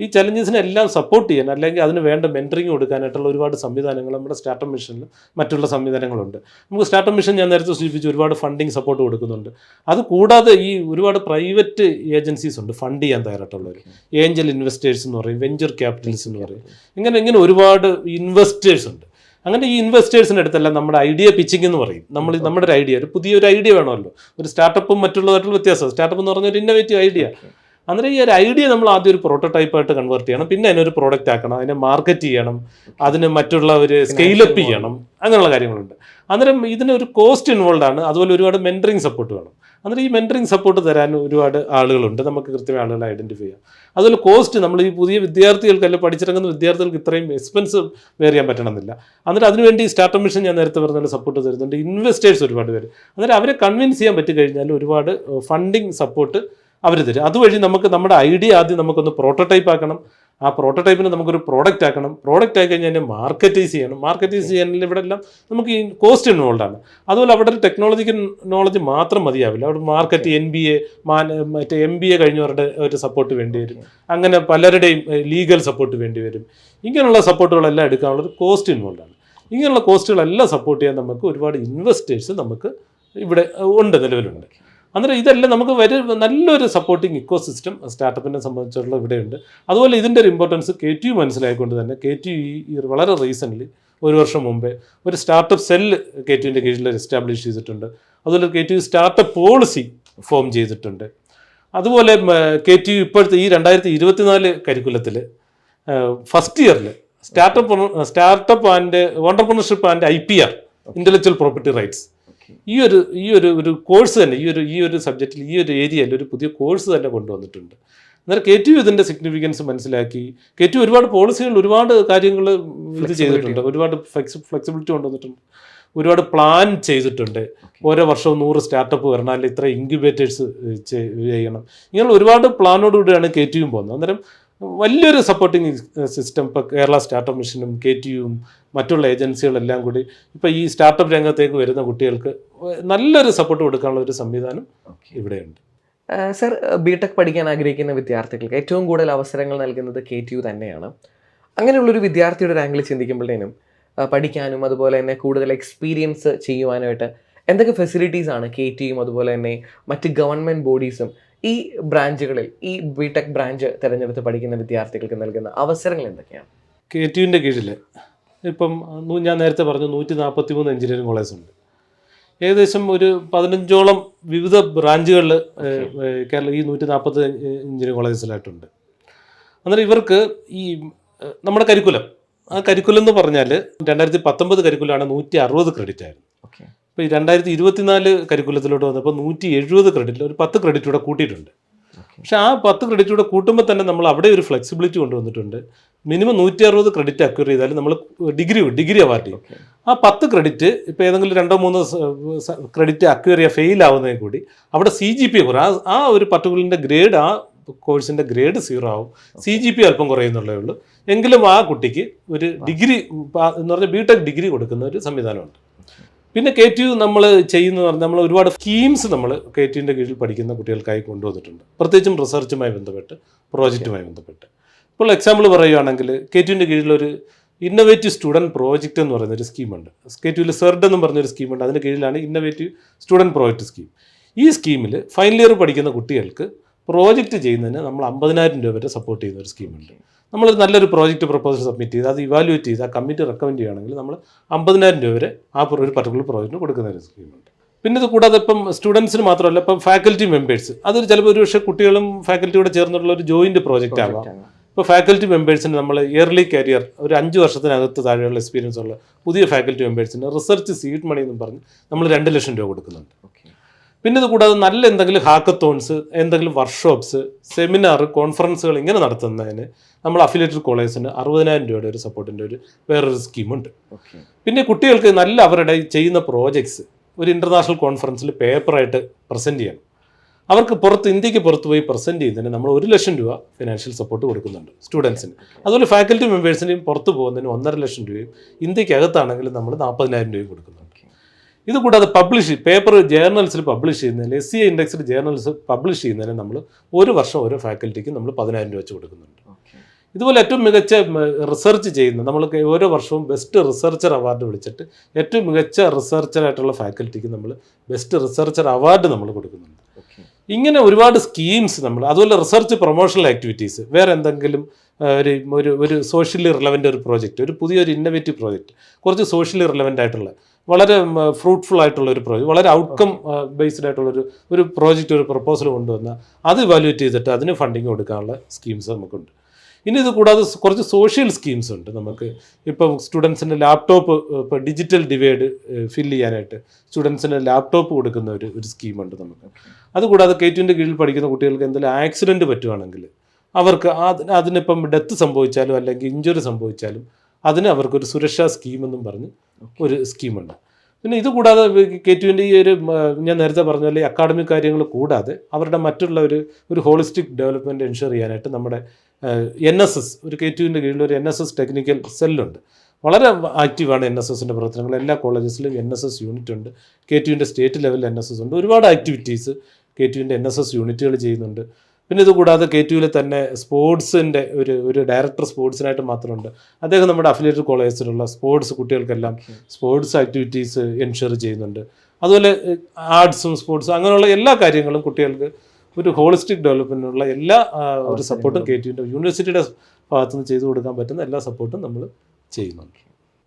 ഈ ചലഞ്ചസിനെ എല്ലാം സപ്പോർട്ട് ചെയ്യാൻ, അല്ലെങ്കിൽ അതിന് വേണ്ട മെൻറ്ററിങ് കൊടുക്കാനായിട്ടുള്ള ഒരുപാട് സംവിധാനങ്ങൾ നമ്മുടെ സ്റ്റാർട്ടപ്പ് മിഷനിൽ മറ്റുള്ള സംവിധാനങ്ങളുണ്ട്. നമുക്ക് സ്റ്റാർട്ടപ്പ് മിഷൻ ഞാൻ നേരത്തെ സൂചിപ്പിച്ചു ഒരുപാട് ഫണ്ടിങ് സപ്പോർട്ട് കൊടുക്കുന്നുണ്ട്. അതുകൂടാതെ ഈ ഒരുപാട് പ്രൈവറ്റ് ഏജൻസീസ് ഉണ്ട് ഫണ്ട് ചെയ്യാൻ തയ്യാറായിട്ടുള്ളവർ. ഏഞ്ചൽ ഇൻവെസ്റ്റേഴ്സ് എന്ന് പറയും, വെഞ്ചർ ക്യാപിറ്റലിസ്റ്റ് എന്ന് പറയും. ഇങ്ങനെ ഒരുപാട് ഇൻവെസ്റ്റേഴ്സ് ഉണ്ട്. അങ്ങനെ ഈ ഇൻവെസ്റ്റേഴ്സിൻ്റെ അടുത്തെല്ലാം നമ്മുടെ ഐഡിയ പിച്ചിങ് എന്ന് പറയും. നമ്മുടെ ഒരു ഐഡിയ, പുതിയൊരു ഐഡിയ വേണമല്ലോ. ഒരു സ്റ്റാർട്ടപ്പും മറ്റുള്ളതായിട്ടുള്ള വ്യത്യാസം. സ്റ്റാർട്ടപ്പ് എന്ന് പറഞ്ഞ ഒരു ഇന്നോവേറ്റീവ് ഐഡിയ. അന്നേരം ഈ ഒരു ഐഡിയ നമ്മൾ ആദ്യം ഒരു പ്രോട്ടോടൈപ്പായിട്ട് കൺവേർട്ട് ചെയ്യണം, പിന്നെ അതിനൊരു പ്രോഡക്റ്റ് ആക്കണം, അതിനെ മാർക്കറ്റ് ചെയ്യണം, അതിന് മറ്റുള്ള ഒരു സ്കെയിലപ്പ് ചെയ്യണം, അങ്ങനെയുള്ള കാര്യങ്ങളുണ്ട്. അന്നേരം ഇതിനൊരു കോസ്റ്റ് ഇൻവോൾവ് ആണ്. അതുപോലെ ഒരുപാട് മെൻറ്ററിങ് സപ്പോർട്ട് വേണം. അന്നേരം ഈ മെൻറ്ററിങ് സപ്പോർട്ട് തരാൻ ഒരുപാട് ആളുകളുണ്ട്. നമുക്ക് കൃത്യമായ ആളുകളെ ഐഡൻറ്റിഫൈ ചെയ്യാം. അതുപോലെ കോസ്റ്റ്, നമ്മൾ ഈ പുതിയ വിദ്യാർത്ഥികൾക്ക് അല്ലെങ്കിൽ പഠിച്ചിറങ്ങുന്ന വിദ്യാർത്ഥികൾക്ക് ഇത്രയും എക്സ്പെൻസ് വേർ ചെയ്യാൻ പറ്റണമെന്നില്ല. അന്നേരം അതിനുവേണ്ടി സ്റ്റാർട്ടപ്പ് മിഷൻ ഞാൻ നേരത്തെ പറഞ്ഞ സപ്പോർട്ട് തരുന്നുണ്ട്. ഇൻവെസ്റ്റേഴ്സ് ഒരുപാട് പേര്. അന്നേരം അവരെ കൺവിൻസ് ചെയ്യാൻ പറ്റി കഴിഞ്ഞാൽ ഒരുപാട് ഫണ്ടിങ് സപ്പോർട്ട് അവർ തരും. അതുവഴി നമുക്ക് നമ്മുടെ ഐഡിയ ആദ്യം നമുക്കൊന്ന് പ്രോട്ടോടൈപ്പ് ആക്കണം. ആ പ്രോട്ടോടൈപ്പിന് നമുക്കൊരു പ്രോഡക്റ്റ് ആക്കണം. പ്രോഡക്റ്റ് ആയി കഴിഞ്ഞാൽ അതിനെ മാർക്കറ്റൈസ് ചെയ്യണം. മാർക്കറ്റൈസ് ചെയ്യാനുള്ള ഇവിടെ എല്ലാം നമുക്ക് ഈ കോസ്റ്റ് ഇൻവോൾവ് ആണ്. അതുപോലെ അവിടെ ഒരു ടെക്നോളജിക്കൽ നോളജ് മാത്രം മതിയാവില്ല. അവിടെ മാർക്കറ്റ് മറ്റേ MBA കഴിഞ്ഞവരുടെ ഒരു സപ്പോർട്ട് വേണ്ടി വരും. അങ്ങനെ പലരുടെയും ലീഗൽ സപ്പോർട്ട് വേണ്ടി വരും. ഇങ്ങനെയുള്ള സപ്പോർട്ടുകളെല്ലാം എടുക്കാനുള്ളൊരു കോസ്റ്റ് ഇൻവോൾവ് ആണ്. ഇങ്ങനെയുള്ള കോസ്റ്റുകളെല്ലാം സപ്പോർട്ട് ചെയ്യാൻ നമുക്ക് ഒരുപാട് ഇൻവെസ്റ്റേഴ്സ് നമുക്ക് ഇവിടെ നിലവിലുണ്ട്. അന്നേരം ഇതെല്ലാം നമുക്ക് നല്ലൊരു സപ്പോർട്ടിങ് ഇക്കോ സിസ്റ്റം സ്റ്റാർട്ടപ്പിനെ സംബന്ധിച്ചുള്ള ഇവിടെയുണ്ട്. അതുപോലെ ഇതിൻ്റെ ഒരു ഇമ്പോർട്ടൻസ് KTU മനസ്സിലായിക്കൊണ്ട് തന്നെ KTU വളരെ റീസെൻ്റ്ലി 1 വർഷം മുമ്പേ ഒരു സ്റ്റാർട്ടപ്പ് സെല്ല് KTUവിൻ്റെ കീഴിൽ എസ്റ്റാബ്ലിഷ് ചെയ്തിട്ടുണ്ട്. അതുപോലെ KTU സ്റ്റാർട്ടപ്പ് പോളിസി ഫോം ചെയ്തിട്ടുണ്ട്. അതുപോലെ KTU ഇപ്പോഴത്തെ ഈ 2024 കരിക്കുലത്തിൽ ഫസ്റ്റ് ഇയറിൽ startup and entrepreneurship and IPR, intellectual property rights. ഈ ഒരു കോഴ്സ് തന്നെ ഈ ഒരു സബ്ജക്റ്റിൽ ഈ ഒരു ഏരിയയിൽ ഒരു പുതിയ കോഴ്സ് തന്നെ കൊണ്ടുവന്നിട്ടുണ്ട്. അന്നേരം KTU ഇതിൻ്റെ സിഗ്നിഫിക്കൻസ് മനസ്സിലാക്കി. KTU ഒരുപാട് പോളിസികൾ, ഒരുപാട് കാര്യങ്ങൾ ഇത് ചെയ്തിട്ടുണ്ട്, ഒരുപാട് ഫ്ലെക്സിബിലിറ്റി കൊണ്ടുവന്നിട്ടുണ്ട്, ഒരുപാട് പ്ലാൻ ചെയ്തിട്ടുണ്ട്. ഓരോ വർഷവും 100 സ്റ്റാർട്ടപ്പ് വരണം, അല്ലെങ്കിൽ ഇത്ര ഇൻക്യുബേറ്റേഴ്സ് ചെയ്യണം. ഇങ്ങനെ ഒരുപാട് പ്ലാനോടുകൂടിയാണ് KTU പോകുന്നത്. അന്നേരം വലിയൊരു സപ്പോർട്ടിങ് സിസ്റ്റം ഇപ്പോൾ കേരള സ്റ്റാർട്ടപ്പ് മിഷനും KTUവും മറ്റുള്ള ഏജൻസികളെല്ലാം കൂടി ഇപ്പോൾ ഈ സ്റ്റാർട്ടപ്പ് രംഗത്തേക്ക് വരുന്ന കുട്ടികൾക്ക് നല്ലൊരു സപ്പോർട്ട് കൊടുക്കാനുള്ള ഒരു സംവിധാനം ഇവിടെയുണ്ട്. സർ, BTech പഠിക്കാൻ ആഗ്രഹിക്കുന്ന വിദ്യാർത്ഥികൾക്ക് ഏറ്റവും കൂടുതൽ അവസരങ്ങൾ നൽകുന്നത് KTU തന്നെയാണ്. അങ്ങനെയുള്ളൊരു വിദ്യാർത്ഥിയുടെ ഒരു ആംഗിൾ ചിന്തിക്കുമ്പോഴത്തേനും പഠിക്കാനും അതുപോലെ തന്നെ കൂടുതൽ എക്സ്പീരിയൻസ് ചെയ്യുവാനായിട്ട് എന്തൊക്കെ ഫെസിലിറ്റീസ് ആണ് KTUവും അതുപോലെ തന്നെ മറ്റ് ഗവൺമെൻറ് ബോഡീസും ഈ ബ്രാഞ്ചുകളിൽ, ഈ BTech ബ്രാഞ്ച് തിരഞ്ഞെടുത്ത് പഠിക്കുന്ന വിദ്യാർത്ഥികൾക്ക് നൽകുന്ന അവസരങ്ങൾ എന്തൊക്കെയാണ്? KTUവിൻ്റെ കീഴിൽ ഇപ്പം ഞാൻ നേരത്തെ പറഞ്ഞു 143 എഞ്ചിനീയറിംഗ് കോളേജ് ഉണ്ട്. ഏകദേശം ഒരു 15ഓളം വിവിധ ബ്രാഞ്ചുകളിൽ കേരള ഈ 140 എഞ്ചിനീയറിംഗ് കോളേജസിലായിട്ടുണ്ട്. അന്നേരം ഇവർക്ക് ഈ നമ്മുടെ കരിക്കുലം, ആ കരിക്കുലം എന്ന് പറഞ്ഞാൽ 2019 കരിക്കുലാണ് 160 ക്രെഡിറ്റ് ആയിരുന്നു. ഇപ്പോൾ ഈ 2024 കരിക്കുലത്തിലോട്ട് വന്നപ്പോൾ 170 ക്രെഡിറ്റിൽ ഒരു 10 ക്രെഡിറ്റ് കൂടെ കൂട്ടിയിട്ടുണ്ട്. പക്ഷേ ആ 10 ക്രെഡിറ്റ് കൂടെ കൂട്ടുമ്പോൾ തന്നെ നമ്മൾ അവിടെ ഒരു ഫ്ലെക്സിബിലിറ്റി കൊണ്ടുവന്നിട്ടുണ്ട്. മിനിമം 160 ക്രെഡിറ്റ് അക്വയർ ചെയ്താൽ നമ്മൾ ഡിഗ്രി അവാർഡ് ചെയ്യും. ആ 10 ക്രെഡിറ്റ് ഇപ്പോൾ ഏതെങ്കിലും 2-3 ക്രെഡിറ്റ് അക്വയർ ചെയ്യുക ഫെയിൽ ആവുന്നതിൽ കൂടി അവിടെ CGPA കുറയും. ആ ഒരു പർട്ടിക്കുലറിൻ്റെ ഗ്രേഡ്, ആ കോഴ്സിൻ്റെ ഗ്രേഡ് 0 ആവും. CGPA അല്പം കുറയുന്നുള്ളേ ഉള്ളൂ. എങ്കിലും ആ കുട്ടിക്ക് ഒരു ഡിഗ്രി എന്ന് പറഞ്ഞാൽ BTech ഡിഗ്രി കൊടുക്കുന്ന ഒരു സംവിധാനമുണ്ട്. പിന്നെ KTU നമ്മൾ ചെയ്യുന്നത് പറഞ്ഞാൽ നമ്മൾ ഒരുപാട് സ്കീംസ് നമ്മൾ KTUവിൻ്റെ കീഴിൽ പഠിക്കുന്ന കുട്ടികൾക്കായി കൊണ്ടുവന്നിട്ടുണ്ട്. പ്രത്യേകിച്ചും റിസർച്ചുമായി ബന്ധപ്പെട്ട്, പ്രോജക്റ്റുമായി ബന്ധപ്പെട്ട്. ഇപ്പോൾ എക്സാമ്പിൾ പറയുകയാണെങ്കിൽ KTUവിൻ്റെ കീഴിലൊരു ഇന്നോവേറ്റീവ് സ്റ്റുഡൻറ്റ് പ്രോജക്റ്റ് എന്ന് പറയുന്നൊരു സ്കീമുണ്ട്. KTUവിൽ CERD എന്നും പറഞ്ഞൊരു സ്കീമുണ്ട്. അതിൻ്റെ കീഴിലാണ് ഇന്നോവേറ്റീവ് സ്റ്റുഡൻറ്റ് പ്രോജക്റ്റ് സ്കീം. ഈ സ്കീമിൽ ഫൈനൽ ഇയർ പഠിക്കുന്ന കുട്ടികൾക്ക് പ്രോജക്റ്റ് ചെയ്യുന്നതിന് നമ്മൾ 50,000 രൂപ വരെ സപ്പോർട്ട് ചെയ്യുന്ന ഒരു സ്കീമുണ്ട്. നമ്മൾ നല്ലൊരു പ്രോജക്റ്റ് പ്രപ്പോസൽ സബ്മിറ്റ് ചെയ്ത് അത് ഇവാലുവേറ്റ് ചെയ്ത് ആ കമ്മിറ്റി റെക്കമെൻഡ് ചെയ്യുകയാണെങ്കിൽ നമ്മൾ 50,000 രൂപ വരെ ആ ഒരു പർട്ടിക്കുലർ പ്രോജക്റ്റിന് കൊടുക്കുന്ന ഒരു സ്കീമുണ്ട്. പിന്നെ ഇത് കൂടാതെ ഇപ്പം സ്റ്റുഡൻസിന് മാത്രമല്ല, ഇപ്പം ഫാക്കൽറ്റി മെമ്പേഴ്സ്, അതൊരു ചിലപ്പോൾ ഒരു പക്ഷേ കുട്ടികളും ഫാക്കൽറ്റിയോടെ ചേർന്നുള്ള ഒരു ജോയിൻറ്റ് പ്രോജക്റ്റ് ആവാം. ഇപ്പോൾ ഫാക്കൽറ്റി മെമ്പേഴ്സിന് നമ്മൾ ഇയർലി കരിയർ ഒരു 5 വർഷത്തിനകത്ത് താഴെയുള്ള എക്സ്പീരിയൻസ് ഉള്ള പുതിയ ഫാക്കൽറ്റി മെമ്പേഴ്സിന് റിസർച്ച് സീഡ് മണി എന്നും പറഞ്ഞ് നമ്മൾ 2 ലക്ഷം രൂപ കൊടുക്കുന്നുണ്ട്. പിന്നെ ഇത് കൂടാതെ നല്ല എന്തെങ്കിലും ഹാക്കത്തോൺസ്, എന്തെങ്കിലും വർക്ക്ഷോപ്സ്, സെമിനാർ, കോൺഫറൻസുകൾ ഇങ്ങനെ നടത്തുന്നതിന് നമ്മൾ അഫിലിയേറ്റഡ് കോളേജിന് 60,000 രൂപയുടെ ഒരു സപ്പോർട്ടിൻ്റെ വേറൊരു സ്കീമുണ്ട്. പിന്നെ കുട്ടികൾക്ക് നല്ല അവരുടെ ചെയ്യുന്ന പ്രോജക്ട്സ് ഒരു ഇൻ്റർനാഷണൽ കോൺഫറൻസിൽ പേപ്പറായിട്ട് പ്രസൻറ്റ് ചെയ്യണം. അവർക്ക് ഇന്ത്യക്ക് പുറത്ത് പോയി പ്രസൻറ്റ് ചെയ്യുന്നതിന് നമ്മൾ 1 ലക്ഷം രൂപ ഫിനാൻഷ്യൽ സപ്പോർട്ട് കൊടുക്കുന്നുണ്ട് സ്റ്റുഡൻസിന്. അതുപോലെ ഫാക്കൽറ്റി മെമ്പേഴ്സിനെയും പുറത്ത് പോകുന്നതിന് 1.5 ലക്ഷം രൂപയും, ഇന്ത്യക്കകത്താണെങ്കിൽ നമ്മൾ 40,000 രൂപയും കൊടുക്കുന്നുണ്ട്. ഇത് കൂടാതെ പേപ്പർ ജേർണൽസിൽ പബ്ലിഷ് ചെയ്യുന്നതിന്, SCI ഇൻഡെക്സ്ഡ് ജേർണൽസ് പബ്ലിഷ് ചെയ്യുന്നതിന് നമ്മൾ 1 വർഷം ഓരോ ഫാക്കൽറ്റിക്ക് നമ്മൾ 10,000 രൂപ വെച്ച് കൊടുക്കുന്നുണ്ട്. ഇതുപോലെ ഏറ്റവും മികച്ച റിസർച്ച് ചെയ്യുന്ന നമ്മൾ ഓരോ വർഷവും ബെസ്റ്റ് റിസർച്ചർ അവാർഡ് വിളിച്ചിട്ട് ഏറ്റവും മികച്ച റിസർച്ചറായിട്ടുള്ള ഫാക്കൽറ്റിക്ക് നമ്മൾ ബെസ്റ്റ് റിസർച്ചർ അവാർഡ് നമ്മൾ കൊടുക്കുന്നുണ്ട്. ഇങ്ങനെ ഒരുപാട് സ്കീംസ് നമ്മൾ, അതുപോലെ റിസർച്ച് പ്രൊമോഷണൽ ആക്ടിവിറ്റീസ്, വേറെ എന്തെങ്കിലും ഒരു സോഷ്യലി റിലവൻ്റ് ഒരു പ്രോജക്റ്റ്, ഒരു പുതിയൊരു ഇന്നോവേറ്റീവ് പ്രോജക്റ്റ്, കുറച്ച് സോഷ്യലി റിലവൻ്റ് ആയിട്ടുള്ള വളരെ ഫ്രൂട്ട്ഫുൾ ആയിട്ടുള്ള ഒരു പ്രോജക്റ്റ്, വളരെ ഔട്ട്കം ബേസ്ഡ് ആയിട്ടുള്ളൊരു പ്രോജക്റ്റ്, ഒരു പ്രപ്പോസൽ കൊണ്ടുവന്നാൽ അത് ഇവാലുവേറ്റ് ചെയ്തിട്ട് അതിന് ഫണ്ടിങ് കൊടുക്കാനുള്ള സ്കീംസ് നമുക്കുണ്ട്. ഇനി ഇത് കൂടാതെ കുറച്ച് സോഷ്യൽ സ്കീംസ് ഉണ്ട് നമുക്ക്. ഇപ്പം സ്റ്റുഡൻസിൻ്റെ ലാപ്ടോപ്പ്, ഇപ്പോൾ ഡിജിറ്റൽ ഡിവൈഡ് ഫില്ല് ചെയ്യാനായിട്ട് സ്റ്റുഡൻസിന് ലാപ്ടോപ്പ് കൊടുക്കുന്ന ഒരു സ്കീമുണ്ട് നമുക്ക്. അതുകൂടാതെ KTUവിൻ്റെ കീഴിൽ പഠിക്കുന്ന കുട്ടികൾക്ക് എന്തെങ്കിലും ആക്സിഡൻറ്റ് പറ്റുവാണെങ്കിൽ അവർക്ക് അതിനിപ്പം ഡെത്ത് സംഭവിച്ചാലും അല്ലെങ്കിൽ ഇഞ്ചുറി സംഭവിച്ചാലും അതിന് അവർക്കൊരു സുരക്ഷാ സ്കീമെന്നും പറഞ്ഞ് ഒരു സ്കീമുണ്ട്. പിന്നെ ഇത് കൂടാതെ KTUവിൻ്റെ ഈ ഞാൻ നേരത്തെ പറഞ്ഞ പോലെ അക്കാഡമിക് കാര്യങ്ങൾ കൂടാതെ അവരുടെ മറ്റുള്ള ഒരു ഹോളിസ്റ്റിക് ഡെവലപ്മെൻറ്റ് എൻഷുർ ചെയ്യാനായിട്ട് നമ്മുടെ NSS, ഒരു KTUവിൻ്റെ കീഴിൽ ഒരു NSS ടെക്നിക്കൽ സെല്ലുണ്ട്. വളരെ ആക്റ്റീവാണ് NSSൻ്റെ പ്രവർത്തനങ്ങൾ. എല്ലാ കോളേജസിലും NSS യൂണിറ്റ് ഉണ്ട്. KTUവിൻ്റെ സ്റ്റേറ്റ് ലെവലിൽ NSS ഉണ്ട്. ഒരുപാട് ആക്ടിവിറ്റീസ് KTUവിൻ്റെ NSS യൂണിറ്റുകൾ ചെയ്യുന്നുണ്ട്. പിന്നെ ഇത് കൂടാതെ KTUവിൽ തന്നെ സ്പോർട്സിൻ്റെ ഒരു ഡയറക്ടർ സ്പോർട്സിനായിട്ട് മാത്രമുണ്ട്. അദ്ദേഹം നമ്മുടെ അഫിലിയേറ്റഡ് കോളേജിലുള്ള സ്പോർട്സ് കുട്ടികൾക്കെല്ലാം സ്പോർട്സ് ആക്ടിവിറ്റീസ് എൻഷുർ ചെയ്യുന്നുണ്ട്. അതുപോലെ ആർട്സും സ്പോർട്സും അങ്ങനെയുള്ള എല്ലാ കാര്യങ്ങളും കുട്ടികൾക്ക് ഒരു ഹോളിസ്റ്റിക് ഡെവലപ്മെൻറ്റിനുള്ള എല്ലാ ഒരു സപ്പോർട്ടും KTUവിൻ്റെ യൂണിവേഴ്സിറ്റിയുടെ ഭാഗത്തുനിന്ന് ചെയ്തു കൊടുക്കാൻ പറ്റുന്ന എല്ലാ സപ്പോർട്ടും നമ്മൾ ചെയ്യുന്നുണ്ട്.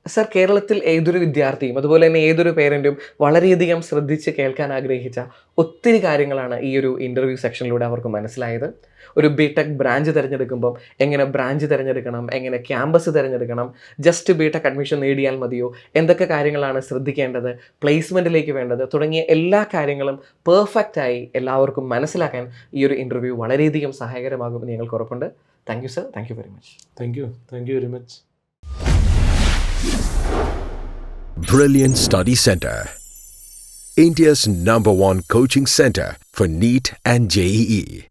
സർ, കേരളത്തിൽ ഏതൊരു വിദ്യാർത്ഥിയും അതുപോലെ തന്നെ ഏതൊരു പേരൻറ്റും വളരെയധികം ശ്രദ്ധിച്ച് കേൾക്കാൻ ആഗ്രഹിച്ച ഒത്തിരി കാര്യങ്ങളാണ് ഈ ഒരു ഇൻ്റർവ്യൂ സെക്ഷനിലൂടെ അവർക്ക് മനസ്സിലായത്. ഒരു ബിടെക് ബ്രാഞ്ച് തിരഞ്ഞെടുക്കുമ്പം എങ്ങനെ ബ്രാഞ്ച് തിരഞ്ഞെടുക്കണം, എങ്ങനെ ക്യാമ്പസ് തിരഞ്ഞെടുക്കണം, ജസ്റ്റ് ബിടെക് അഡ്മിഷൻ നേടിയാൽ മതിയോ, എന്തൊക്കെ കാര്യങ്ങളാണ് ശ്രദ്ധിക്കേണ്ടത്, പ്ലേസ്മെൻറ്റിലേക്ക് വേണ്ടത് തുടങ്ങിയ എല്ലാ കാര്യങ്ങളും പെർഫെക്റ്റായി എല്ലാവർക്കും മനസ്സിലാക്കാൻ ഈ ഒരു ഇൻ്റർവ്യൂ വളരെയധികം സഹായകരമാകുമെന്ന് ഞങ്ങൾക്ക് ഉറപ്പുണ്ട്. Thank you sir, thank you very much. Thank you very much. Brilliant Study Center, India's #1 coaching center for NEET and JEE.